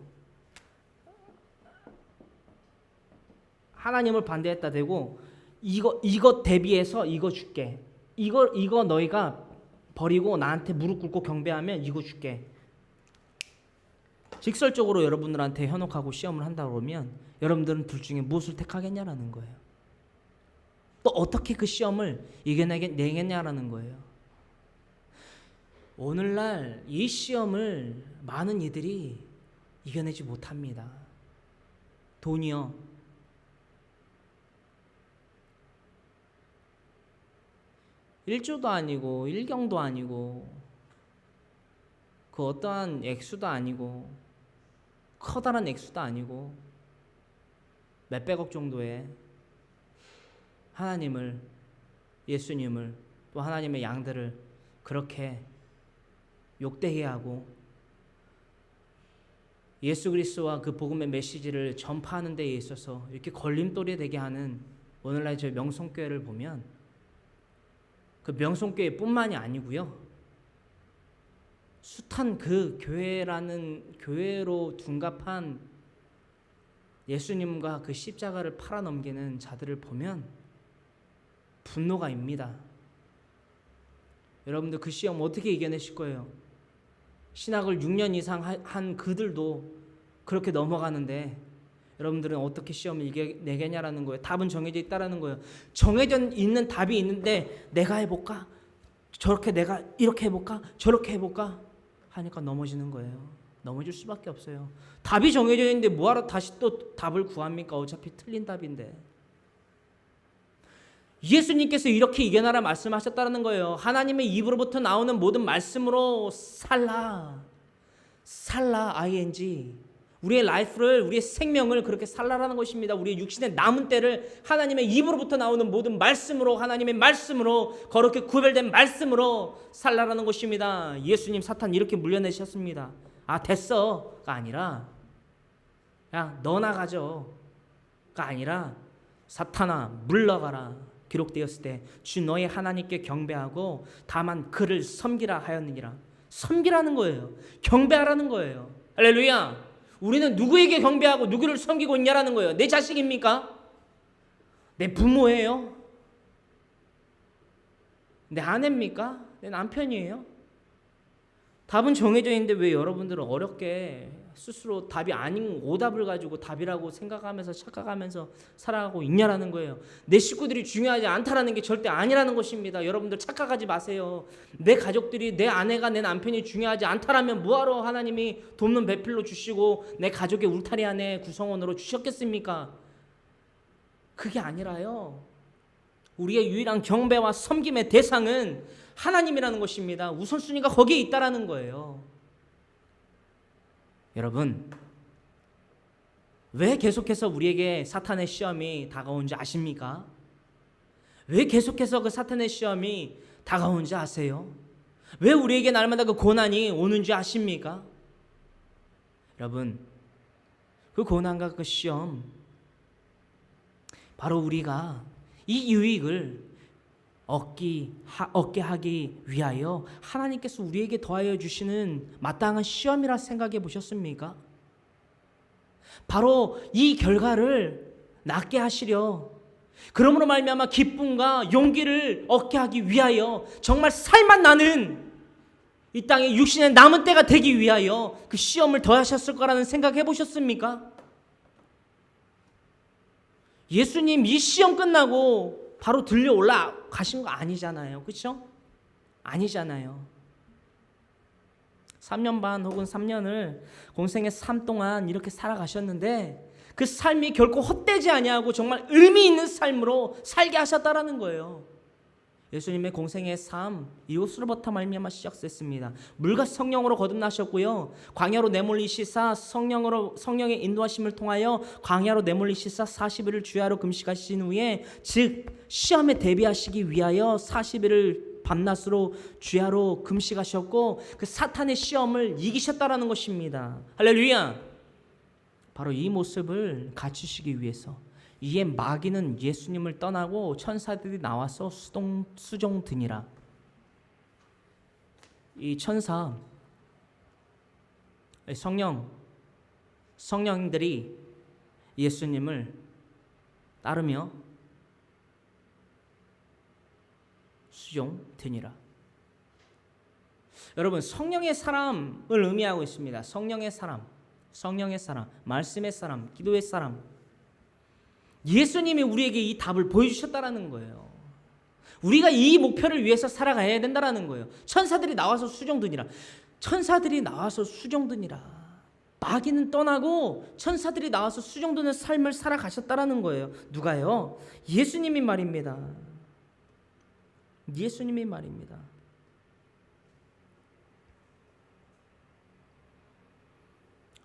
S3: 하나님을 반대했다 대고, 이거 대비해서 이거 줄게. 이거 너희가 버리고 나한테 무릎 꿇고 경배하면 이거 줄게. 직설적으로 여러분들한테 현혹하고 시험을 한다 그러면 여러분들은 둘 중에 무엇을 택하겠냐라는 거예요. 또 어떻게 그 시험을 이겨내겠냐라는 거예요. 오늘날 이 시험을 많은 이들이 이겨내지 못합니다. 돈이요, 일조도 아니고 일경도 아니고 그 어떠한 액수도 아니고 커다란 액수도 아니고 몇백억 정도의 하나님을, 예수님을, 또 하나님의 양들을 그렇게 욕되게 하고 예수 그리스도와 그 복음의 메시지를 전파하는 데에 있어서 이렇게 걸림돌이 되게 하는 오늘날 저희 명성교회를 보면 그 명성교회뿐만이 아니고요, 숱한 그 교회로 둔갑한 예수님과 그 십자가를 팔아넘기는 자들을 보면 분노가 입니다. 여러분들 그 시험 어떻게 이겨내실 거예요? 신학을 6년 이상 한 그들도 그렇게 넘어가는데 여러분들은 어떻게 시험을 이겨내겠냐라는 거예요. 답은 정해져 있다라는 거예요. 정해져 있는 답이 있는데 내가 해볼까? 저렇게 내가 이렇게 해볼까? 저렇게 해볼까? 하니까 넘어지는 거예요. 넘어질 수밖에 없어요. 답이 정해져 있는데 뭐하러 다시 또 답을 구합니까? 어차피 틀린 답인데. 예수님께서 이렇게 이겨나라 말씀하셨다는 거예요. 하나님의 입으로부터 나오는 모든 말씀으로 살라. ing. 우리의 라이프를, 우리의 생명을 그렇게 살라라는 것입니다. 우리의 육신의 남은 때를 하나님의 입으로부터 나오는 모든 말씀으로, 하나님의 말씀으로, 거룩히 구별된 말씀으로 살라라는 것입니다. 예수님 사탄 이렇게 물려내셨습니다. 아 됐어가 아니라 야 너나 가져가 아니라 사탄아 물러가라. 기록되었을 때 주 너의 하나님께 경배하고 다만 그를 섬기라 하였느니라. 섬기라는 거예요. 경배하라는 거예요. 할렐루야. 우리는 누구에게 경배하고 누구를 섬기고 있냐라는 거예요. 내 자식입니까? 내 부모예요? 내 아내입니까? 내 남편이에요? 답은 정해져 있는데 왜 여러분들은 어렵게 스스로 답이 아닌 오답을 가지고 답이라고 생각하면서 착각하면서 살아가고 있냐라는 거예요. 내 식구들이 중요하지 않다라는 게 절대 아니라는 것입니다. 여러분들 착각하지 마세요. 내 가족들이, 내 아내가, 내 남편이 중요하지 않다라면 뭐하러 하나님이 돕는 배필로 주시고 내 가족의 울타리 안에 구성원으로 주셨겠습니까? 그게 아니라요, 우리의 유일한 경배와 섬김의 대상은 하나님이라는 것입니다. 우선순위가 거기에 있다라는 거예요. 여러분, 왜 계속해서 우리에게 사탄의 시험이 다가온지 아십니까? 왜 계속해서 그 사탄의 시험이 다가온지 아세요? 왜 우리에게 날마다 그 고난이 오는지 아십니까? 여러분, 그 고난과 그 시험, 바로 우리가 이 유익을 얻게 하기 위하여 하나님께서 우리에게 더하여 주시는 마땅한 시험이라 생각해 보셨습니까? 바로 이 결과를 낫게 하시려, 그러므로 말미암아 기쁨과 용기를 얻게 하기 위하여 정말 살만 나는 이 땅에 육신의 남은 때가 되기 위하여 그 시험을 더하셨을 거라는 생각해 보셨습니까? 예수님 이 시험 끝나고 바로 들려 올라가신 거 아니잖아요. 그렇죠? 아니잖아요. 3년 반 혹은 3년을 공생의 삶 동안 이렇게 살아가셨는데 그 삶이 결코 헛되지 아니하고 정말 의미 있는 삶으로 살게 하셨다라는 거예요. 예수님의 공생의 삶 이웃으로부터 말미암아 시작됐습니다. 물과 성령으로 거듭나셨고요. 광야로 내몰리시사 성령의 인도하심을 통하여 광야로 내몰리시사 40일을 주야로 금식하신 후에, 즉 시험에 대비하시기 위하여 40일을 밤낮으로 주야로 금식하셨고 그 사탄의 시험을 이기셨다라는 것입니다. 할렐루야. 바로 이 모습을 갖추시기 위해서 이에 마귀는 예수님을 떠나고 천사들이 나와서 수종드니라. 이 천사, 성령들이 예수님을 따르며 수종드니라. 여러분, 성령의 사람을 의미하고 있습니다. 성령의 사람, 말씀의 사람, 기도의 사람. 예수님이 우리에게 이 답을 보여주셨다라는 거예요. 우리가 이 목표를 위해서 살아가야 된다라는 거예요. 천사들이 나와서 수종드니라. 마귀는 떠나고 천사들이 나와서 수종드는 삶을 살아가셨다라는 거예요. 누가요? 예수님이 말입니다.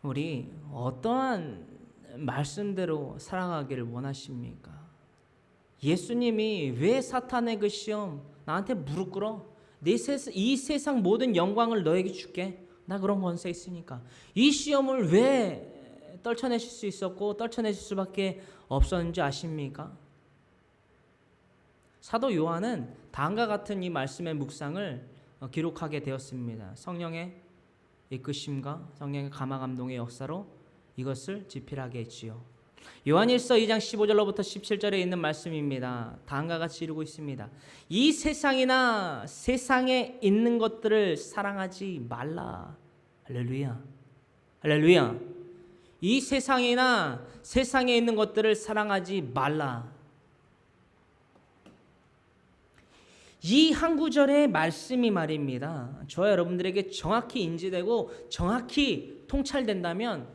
S3: 우리 어떠한 말씀대로 살아가기를 원하십니까? 예수님이 왜 사탄의 그 시험 나한테 무릎 꿇어? 이 세상 모든 영광을 너에게 줄게. 나 그런 권세 있으니까. 이 시험을 왜 떨쳐내실 수 있었고 떨쳐내실 수밖에 없었는지 아십니까? 사도 요한은 다음과 같은 이 말씀의 묵상을 기록하게 되었습니다. 성령의 이끄심과 성령의 감화 감동의 역사로 이것을 지필하게 했지요. 요한일서 2장 15절로부터 17절에 있는 말씀입니다. 다음과 같이 이루고 있습니다. 이 세상이나 세상에 있는 것들을 사랑하지 말라. 할렐루야. 이 세상이나 세상에 있는 것들을 사랑하지 말라. 이 한 구절의 말씀이 말입니다. 저와 여러분들에게 정확히 인지되고 정확히 통찰된다면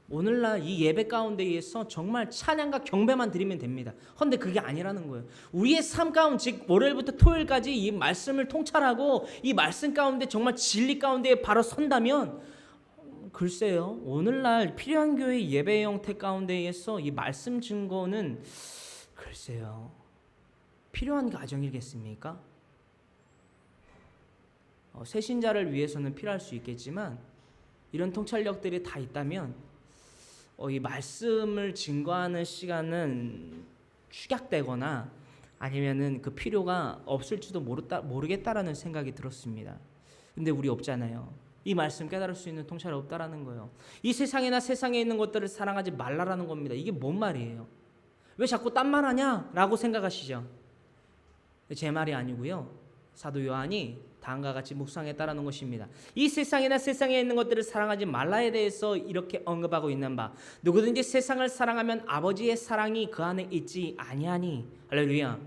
S3: 오늘날 이 예배 가운데에서 정말 찬양과 경배만 드리면 됩니다. 그런데 그게 아니라는 거예요. 우리의 삶 가운데, 즉 월요일부터 토요일까지 이 말씀을 통찰하고 이 말씀 가운데 정말 진리 가운데 바로 선다면, 글쎄요, 오늘날 필요한 교회 예배 형태 가운데에서 이 말씀 증거는 글쎄요, 필요한 가정이겠습니까? 새신자를 위해서는 필요할 수 있겠지만 이런 통찰력들이 다 있다면 이 말씀을 증거하는 시간은 축약되거나 아니면은 그 필요가 없을지도 모르겠다라는 생각이 들었습니다. 근데 우리 없잖아요. 이 말씀 깨달을 수 있는 통찰이 없다라는 거예요. 이 세상이나 세상에 있는 것들을 사랑하지 말라라는 겁니다. 이게 뭔 말이에요? 왜 자꾸 딴 말 하냐? 라고 생각하시죠? 제 말이 아니고요. 사도 요한이 다음과 같이 묵상했다라는 것입니다. 이 세상이나 세상에 있는 것들을 사랑하지 말라에 대해서 이렇게 언급하고 있는 바, 누구든지 세상을 사랑하면 아버지의 사랑이 그 안에 있지 아니하니. 할렐루야.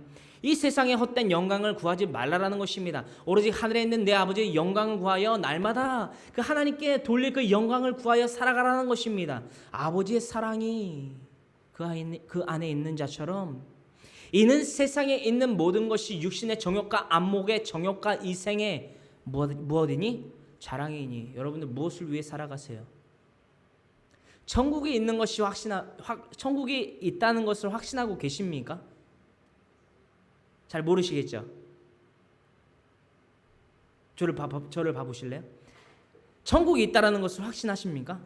S3: 이 세상의 헛된 영광을 구하지 말라라는 것입니다. 오로지 하늘에 있는 내 아버지의 영광을 구하여 날마다 그 하나님께 돌릴 그 영광을 구하여 살아가라는 것입니다. 아버지의 사랑이 그 안에 있는 자처럼 이는 세상에 있는 모든 것이 육신의 정욕과 안목의 정욕과 이생의 무엇이니? 자랑이니. 여러분들 무엇을 위해 살아가세요? 천국이 있는 것이 천국이 있다는 것을 확신하고 계십니까? 잘 모르시겠죠? 저를 봐보실래요? 천국이 있다라는 것을 확신하십니까?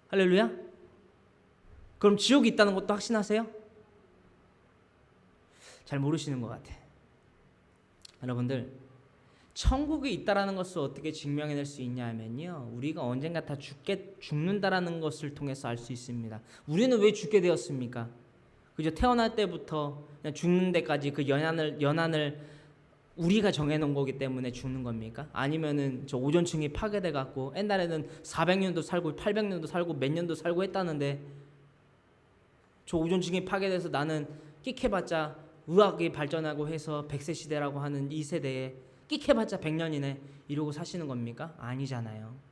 S3: 할렐루야? 그럼 지옥이 있다는 것도 확신하세요? 잘 모르시는 것 같아. 여러분들, 천국이 있다라는 것을 어떻게 증명해낼 수 있냐 하면요, 우리가 언젠가 다 죽는다라는 것을 통해서 알 수 있습니다. 우리는 왜 죽게 되었습니까? 그죠? 태어날 때부터 그냥 죽는 데까지 그 연한을 우리가 정해놓은 거기 때문에 죽는 겁니까? 아니면은 저 오존층이 파괴돼 갖고 옛날에는 400년도 살고 800년도 살고 몇 년도 살고 했다는데, 저 오존층이 파괴돼서 나는 끽해봤자 의학이 발전하고 해서 100세 시대라고 하는 이 세대에 끽해봤자 100년이네 이러고 사시는 겁니까? 아니잖아요.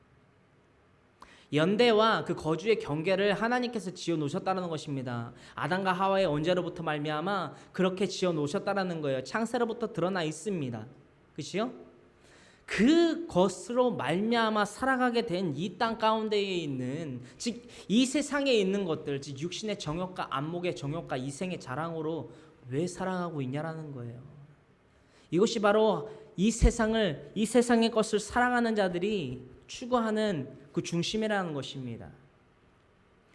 S3: 연대와 그 거주의 경계를 하나님께서 지어 놓으셨다는 것입니다. 아담과 하와의 언제로부터 말미암아 그렇게 지어 놓으셨다는 거예요. 창세로부터 드러나 있습니다. 그렇지요? 그것으로 말미암아 살아가게 된 이 땅 가운데에 있는, 즉 이 세상에 있는 것들, 즉 육신의 정욕과 안목의 정욕과 이생의 자랑으로 왜 살아가고 있냐라는 거예요. 이것이 바로 이 세상의 것을 사랑하는 자들이 추구하는 그 중심이라는 것입니다.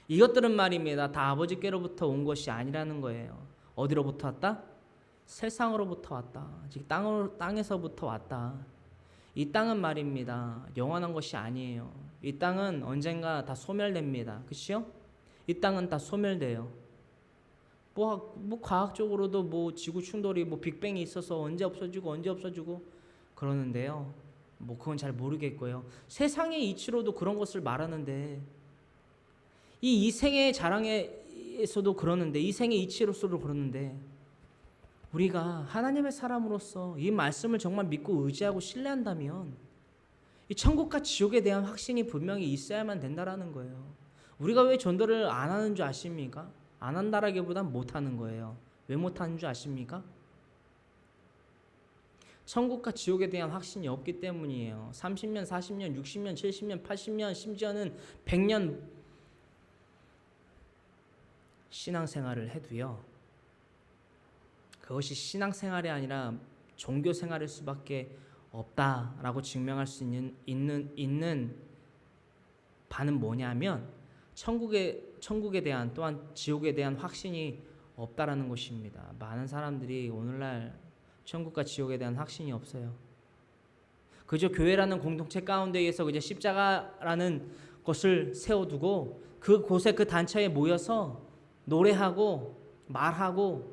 S3: 이것들은 말입니다, 다 아버지께로부터 온 것이 아니라는 거예요. 어디로부터 왔다? 세상으로부터 왔다. 즉 땅에서부터 왔다. 이 땅은 말입니다, 영원한 것이 아니에요. 이 땅은 언젠가 다 소멸됩니다. 그렇죠? 이 땅은 다 소멸돼요. 뭐 과학적으로도 뭐 지구 충돌이 뭐 빅뱅이 있어서 언제 없어지고 그러는데요. 뭐 그건 잘 모르겠고요. 세상의 이치로도 그런 것을 말하는데, 이 이생의 자랑에서도 그러는데, 이생의 이치로서도 그러는데, 우리가 하나님의 사람으로서 이 말씀을 정말 믿고 의지하고 신뢰한다면 이 천국과 지옥에 대한 확신이 분명히 있어야만 된다라는 거예요. 우리가 왜 전도를 안 하는 줄 아십니까? 안 한다라기보단 못하는 거예요. 왜 못하는 줄 아십니까? 천국과 지옥에 대한 확신이 없기 때문이에요. 30년, 40년, 60년, 70년, 80년, 심지어는 100년 신앙생활을 해도요, 그것이 신앙생활이 아니라 종교생활일 수밖에 없다라고 증명할 수 있는 바는 뭐냐면, 천국에 대한, 또한 지옥에 대한 확신이 없다라는 것입니다. 많은 사람들이 오늘날 천국과 지옥에 대한 확신이 없어요. 그저 교회라는 공동체 가운데에서 그저 십자가라는 것을 세워두고 그곳에, 그 단체에 모여서 노래하고 말하고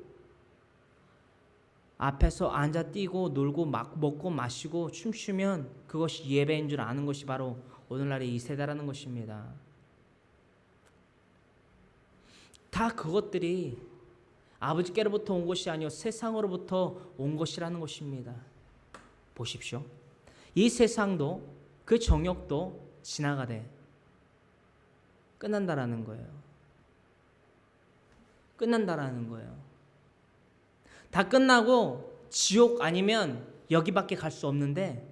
S3: 앞에서 앉아 뛰고 놀고 먹고 마시고 춤추면 그것이 예배인 줄 아는 것이 바로 오늘날의 이 세대라는 것입니다. 다 그것들이 아버지께로부터 온 것이 아니요 세상으로부터 온 것이라는 것입니다. 보십시오. 이 세상도 그 정욕도 지나가되 끝난다라는 거예요. 끝난다라는 거예요. 다 끝나고 지옥 아니면 여기밖에 갈 수 없는데,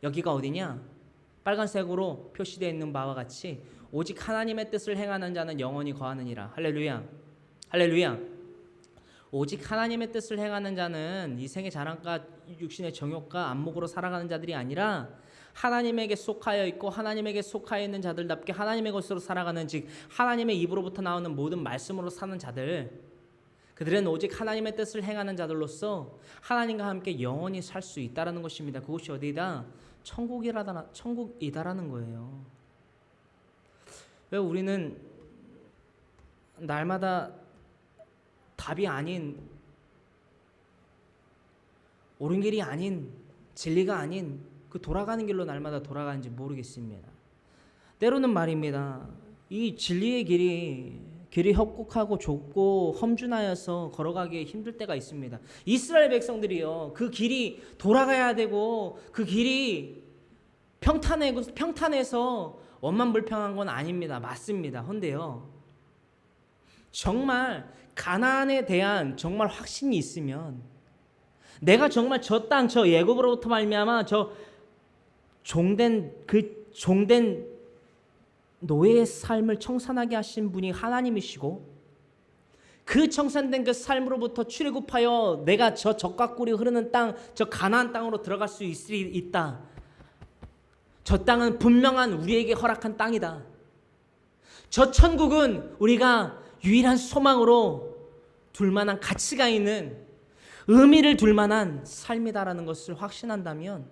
S3: 여기가 어디냐? 빨간색으로 표시되어 있는 바와 같이 오직 하나님의 뜻을 행하는 자는 영원히 거하느니라. 할렐루야. 할렐루야. 오직 하나님의 뜻을 행하는 자는 이 생의 자랑과 육신의 정욕과 안목으로 살아가는 자들이 아니라 하나님에게 속하여 있고 하나님에게 속하여 있는 자들답게 하나님의 것으로 살아가는, 즉 하나님의 입으로부터 나오는 모든 말씀으로 사는 자들, 그들은 오직 하나님의 뜻을 행하는 자들로서 하나님과 함께 영원히 살 수 있다라는 것입니다. 그것이 어디다? 천국이다라는 거예요. 왜 우리는 날마다 답이 아닌, 옳은 길이 아닌, 진리가 아닌 그 돌아가는 길로 날마다 돌아가는지 모르겠습니다. 때로는 말입니다, 이 진리의 길이 협곡하고 좁고 험준하여서 걸어가기 힘들 때가 있습니다. 이스라엘 백성들이요, 그 길이 돌아가야 되고 그 길이 평탄해서 원만불평한 건 아닙니다. 맞습니다. 헌데요, 정말 가나안에 대한 정말 확신이 있으면, 내가 정말 저 땅, 저 애굽으로부터 말미암아 저 종된 노예의 삶을 청산하게 하신 분이 하나님이시고, 그 청산된 그 삶으로부터 출애굽하여 내가 저 적과 꿀이 흐르는 땅, 저 가나안 땅으로 들어갈 수 있다. 저 땅은 분명한 우리에게 허락한 땅이다. 저 천국은 우리가 유일한 소망으로 둘 만한 가치가 있는, 의미를 둘 만한 삶이다라는 것을 확신한다면,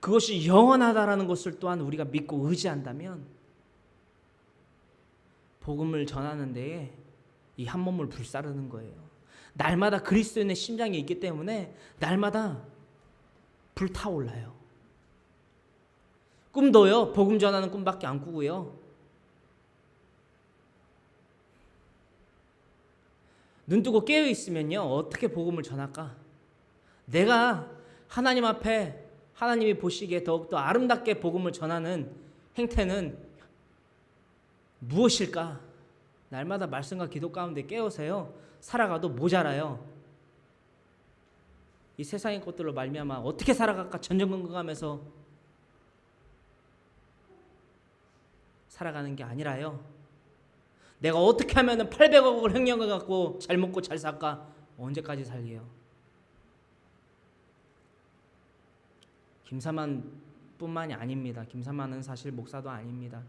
S3: 그것이 영원하다라는 것을 또한 우리가 믿고 의지한다면, 복음을 전하는 데에 이 한 몸을 불사르는 거예요. 날마다 그리스도인의 심장이 있기 때문에 날마다 불타올라요. 꿈도요, 복음 전하는 꿈밖에 안 꾸고요. 눈 뜨고 깨어 있으면요, 어떻게 복음을 전할까? 내가 하나님 앞에 하나님이 보시기에 더욱더 아름답게 복음을 전하는 행태는 무엇일까? 날마다 말씀과 기도 가운데 깨어서요, 살아가도 모자라요. 이 세상의 것들로 말미암아 어떻게 살아갈까 전전긍긍하면서 살아가는 게 아니라요, 내가 어떻게 하면 800억을 횡령해 갖고 잘 먹고 잘 살까? 언제까지 살게요? 김사만 뿐만이 아닙니다. 김사만은 사실 목사도 아닙니다.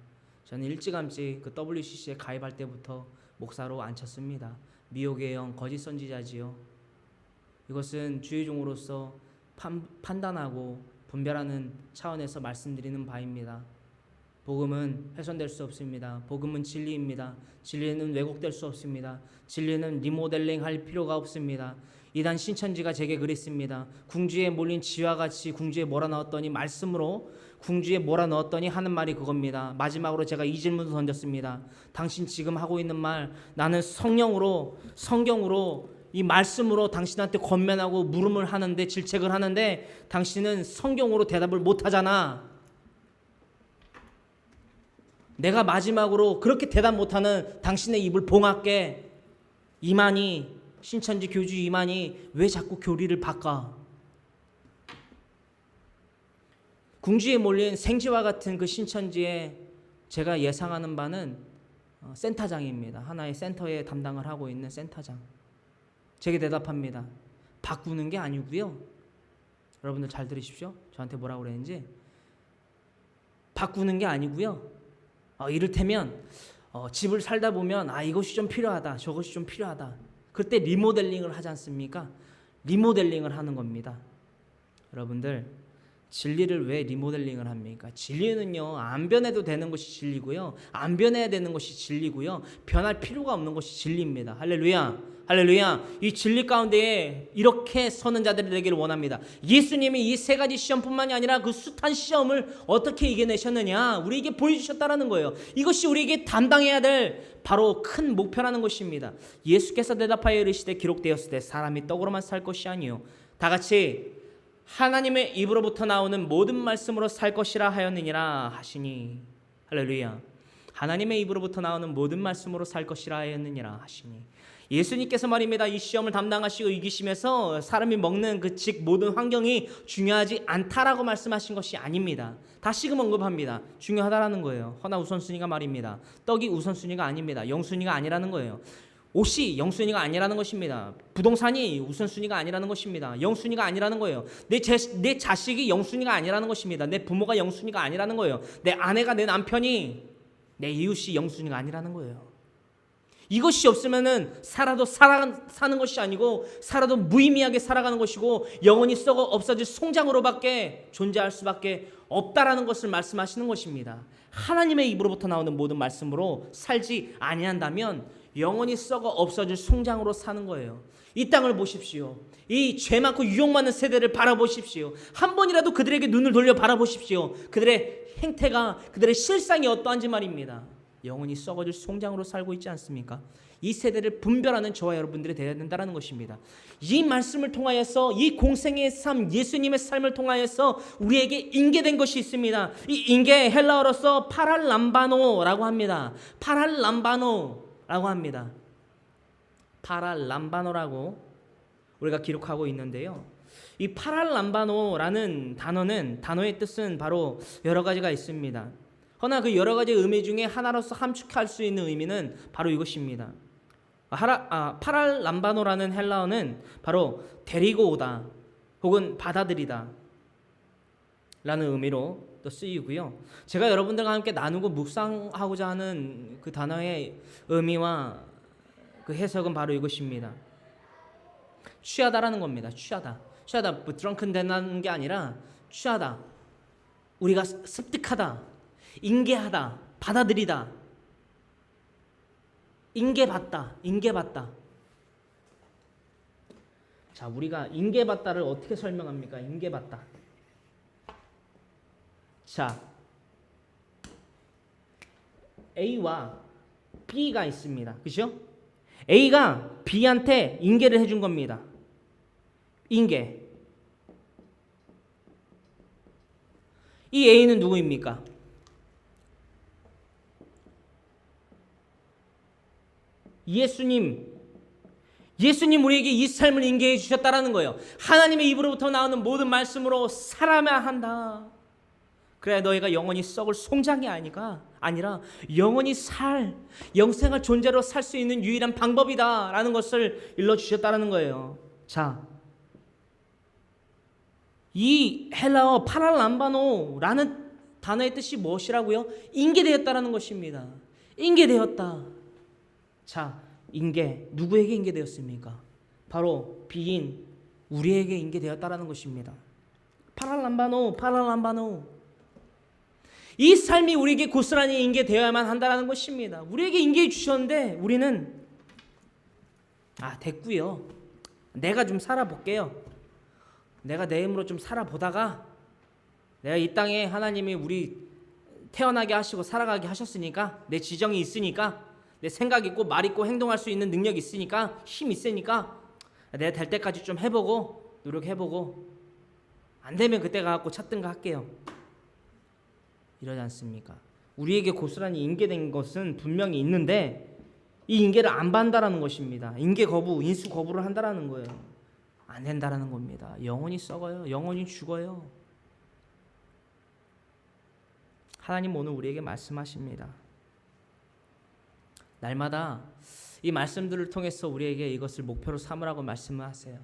S3: 저는 일찌감치 그 WCC에 가입할 때부터 목사로 앉혔습니다. 미혹의 영, 거짓 선지자지요. 이것은 주의종으로서 판단하고 분별하는 차원에서 말씀드리는 바입니다. 복음은 훼손될 수 없습니다. 복음은 진리입니다. 진리는 왜곡될 수 없습니다. 진리는 리모델링 할 필요가 없습니다. 이단 신천지가 제게 그랬습니다. 궁지에 몰린 쥐와 같이 궁지에 몰아넣었더니, 말씀으로 궁지에 몰아넣었더니 하는 말이 그겁니다. 마지막으로 제가 이 질문을 던졌습니다. 당신 지금 하고 있는 말, 나는 성경으로 이 말씀으로 당신한테 권면하고 물음을 하는데, 질책을 하는데 당신은 성경으로 대답을 못하잖아. 내가 마지막으로 그렇게 대답 못하는 당신의 입을 봉할게. 이만희, 신천지 교주 이만희, 왜 자꾸 교리를 바꿔? 궁지에 몰린 생쥐와 같은 그 신천지에 제가 예상하는 바는 센터장입니다. 하나의 센터에 담당을 하고 있는 센터장. 제게 대답합니다. 바꾸는 게 아니고요. 여러분들 잘 들으십시오. 저한테 뭐라고 그랬는지. 바꾸는 게 아니고요. 이를테면 집을 살다 보면 이것이 좀 필요하다, 저것이 좀 필요하다. 그때 리모델링을 하지 않습니까? 리모델링을 하는 겁니다. 여러분들, 진리를 왜 리모델링을 합니까? 진리는요, 안 변해도 되는 것이 진리고요, 안 변해야 되는 것이 진리고요, 변할 필요가 없는 것이 진리입니다. 할렐루야. 할렐루야. 이 진리 가운데에 이렇게 서는 자들이 되기를 원합니다. 예수님이 이 세 가지 시험뿐만이 아니라 그 숱한 시험을 어떻게 이겨내셨느냐, 우리에게 보여주셨다라는 거예요. 이것이 우리에게 담당해야 될 바로 큰 목표라는 것입니다. 예수께서 대답하여 이르시되 기록되었을 때 사람이 떡으로만 살 것이 아니요 다 같이 하나님의 입으로부터 나오는 모든 말씀으로 살 것이라 하였느니라 하시니. 할렐루야. 하나님의 입으로부터 나오는 모든 말씀으로 살 것이라 하였느니라 하시니. 예수님께서 말입니다, 이 시험을 담당하시고 이기시면서 사람이 먹는 그 모든 환경이 중요하지 않다라고 말씀하신 것이 아닙니다. 다시금 언급합니다. 중요하다라는 거예요. 허나 우선순위가 말입니다. 떡이 우선순위가 아닙니다. 영순위가 아니라는 거예요. 옷이 영순위가 아니라는 것입니다. 부동산이 우선순위가 아니라는 것입니다. 영순위가 아니라는 거예요. 내 자식이 영순위가 아니라는 것입니다. 내 부모가 영순위가 아니라는 거예요. 내 아내가, 내 남편이, 내 이웃이 영순위가 아니라는 거예요. 이것이 없으면은 살아도 사는 것이 아니고, 살아도 무의미하게 살아가는 것이고, 영원히 썩어 없어질 송장으로밖에 존재할 수밖에 없다라는 것을 말씀하시는 것입니다. 하나님의 입으로부터 나오는 모든 말씀으로 살지 아니한다면 영원히 썩어 없어질 송장으로 사는 거예요. 이 땅을 보십시오. 이 죄 많고 유혹 많은 세대를 바라보십시오. 한 번이라도 그들에게 눈을 돌려 바라보십시오. 그들의 행태가, 그들의 실상이 어떠한지 말입니다. 영원히 썩어질 송장으로 살고 있지 않습니까? 이 세대를 분별하는 저와 여러분들이 되어야 된다는 것입니다. 이 말씀을 통하여서, 이 공생의 삶, 예수님의 삶을 통하여서 우리에게 인계된 것이 있습니다. 이 인계, 헬라어로서 파랄람바노라고 합니다. 파랄람바노라고 합니다. 파랄람바노라고 우리가 기록하고 있는데요, 이 파랄람바노라는 단어의 뜻은 바로 여러 가지가 있습니다. 허나 그 여러 가지 의미 중에 하나로서 함축할 수 있는 의미는 바로 이것입니다. 파랄람바노라는 헬라어는 바로 데리고 오다 혹은 받아들이다 라는 의미로 또 쓰이고요. 제가 여러분들과 함께 나누고 묵상하고자 하는 그 단어의 의미와 그 해석은 바로 이것입니다. 취하다라는 겁니다. 취하다. 뭐 드렁큰 된다는 게 아니라 취하다. 우리가 습득하다, 인계하다, 받아들이다, 인계받다. 자, 우리가 인계받다를 어떻게 설명합니까? 인계받다. 자, A와 B가 있습니다. 그죠? A가 B한테 인계를 해준 겁니다. 인계. 이 A는 누구입니까? 예수님 우리에게 이 삶을 인계해 주셨다라는 거예요. 하나님의 입으로부터 나오는 모든 말씀으로 살아야 한다. 그래야 너희가 영원히 썩을 송장이 아니라 영원히 영생할 존재로 살 수 있는 유일한 방법이다라는 것을 일러주셨다는 거예요. 자, 이 헬라어 파랄람바노라는 단어의 뜻이 무엇이라고요? 인계되었다라는 것입니다. 인계되었다. 자, 인계 누구에게 인계되었습니까? 바로 비인 우리에게 인계되었다라는 것입니다. 파랄람바노. 이 삶이 우리에게 고스란히 인계되어야만 한다는 것입니다. 우리에게 인계해 주셨는데 우리는 됐고요. 내가 좀 살아볼게요. 내가 내 힘으로 좀 살아보다가 내가 이 땅에 하나님이 우리 태어나게 하시고 살아가게 하셨으니까 내 지정이 있으니까 내 생각 있고 말 있고 행동할 수 있는 능력이 있으니까 힘 있으니까 내가 될 때까지 좀 해보고 노력해보고 안 되면 그때 가갖고 찾든가 할게요. 이러지 않습니까? 우리에게 고스란히 인계된 것은 분명히 있는데 이 인계를 안 받는다라는 것입니다. 인계 거부, 인수 거부를 한다라는 거예요. 안 된다라는 겁니다. 영원히 썩어요. 영원히 죽어요. 하나님 오늘 우리에게 말씀하십니다. 날마다 이 말씀들을 통해서 우리에게 이것을 목표로 삼으라고 말씀을 하세요.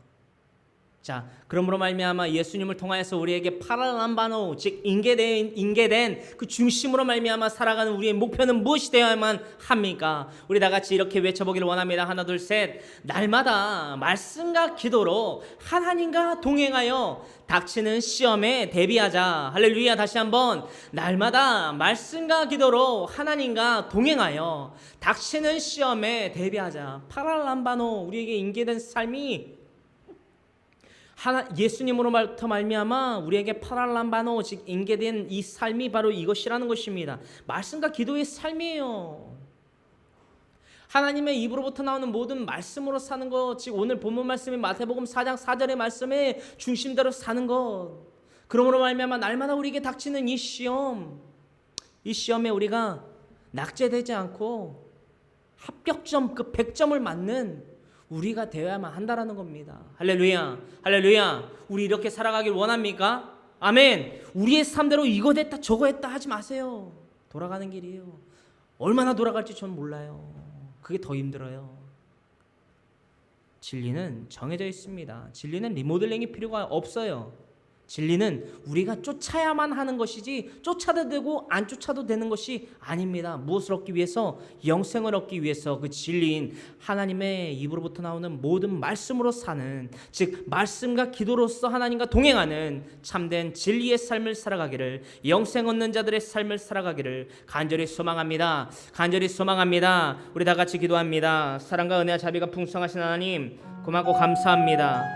S3: 자, 그러므로 말미암아 예수님을 통하여서 우리에게 파랄람바노 즉 인계된 그 중심으로 말미암아 살아가는 우리의 목표는 무엇이 되어야만 합니까? 우리 다 같이 이렇게 외쳐보기를 원합니다. 하나 둘 셋. 날마다 말씀과 기도로 하나님과 동행하여 닥치는 시험에 대비하자. 할렐루야. 다시 한번 날마다 말씀과 기도로 하나님과 동행하여 닥치는 시험에 대비하자. 파랄람바노 우리에게 인계된 삶이 예수님으로부터 말미암아 우리에게 파랄람바노 즉 인계된 이 삶이 바로 이것이라는 것입니다. 말씀과 기도의 삶이에요. 하나님의 입으로부터 나오는 모든 말씀으로 사는 것, 즉 오늘 본문 말씀인 마태복음 4장 4절의 말씀의 중심대로 사는 것. 그러므로 말미암아 날마다 우리에게 닥치는 이 시험에 우리가 낙제되지 않고 합격점 그 100점을 맞는 우리가 되어야만 한다라는 겁니다. 할렐루야. 할렐루야. 우리 이렇게 살아가길 원합니까? 아멘. 우리의 삶대로 이거 됐다 저거 했다 하지 마세요. 돌아가는 길이에요. 얼마나 돌아갈지 전 몰라요. 그게 더 힘들어요. 진리는 정해져 있습니다. 진리는 리모델링이 필요가 없어요. 진리는 우리가 쫓아야만 하는 것이지 쫓아도 되고 안 쫓아도 되는 것이 아닙니다. 무엇을 얻기 위해서? 영생을 얻기 위해서 그 진리인 하나님의 입으로부터 나오는 모든 말씀으로 사는, 즉 말씀과 기도로서 하나님과 동행하는 참된 진리의 삶을 살아가기를, 영생 얻는 자들의 삶을 살아가기를 간절히 소망합니다. 간절히 소망합니다. 우리 다 같이 기도합니다. 사랑과 은혜와 자비가 풍성하신 하나님 고맙고 감사합니다.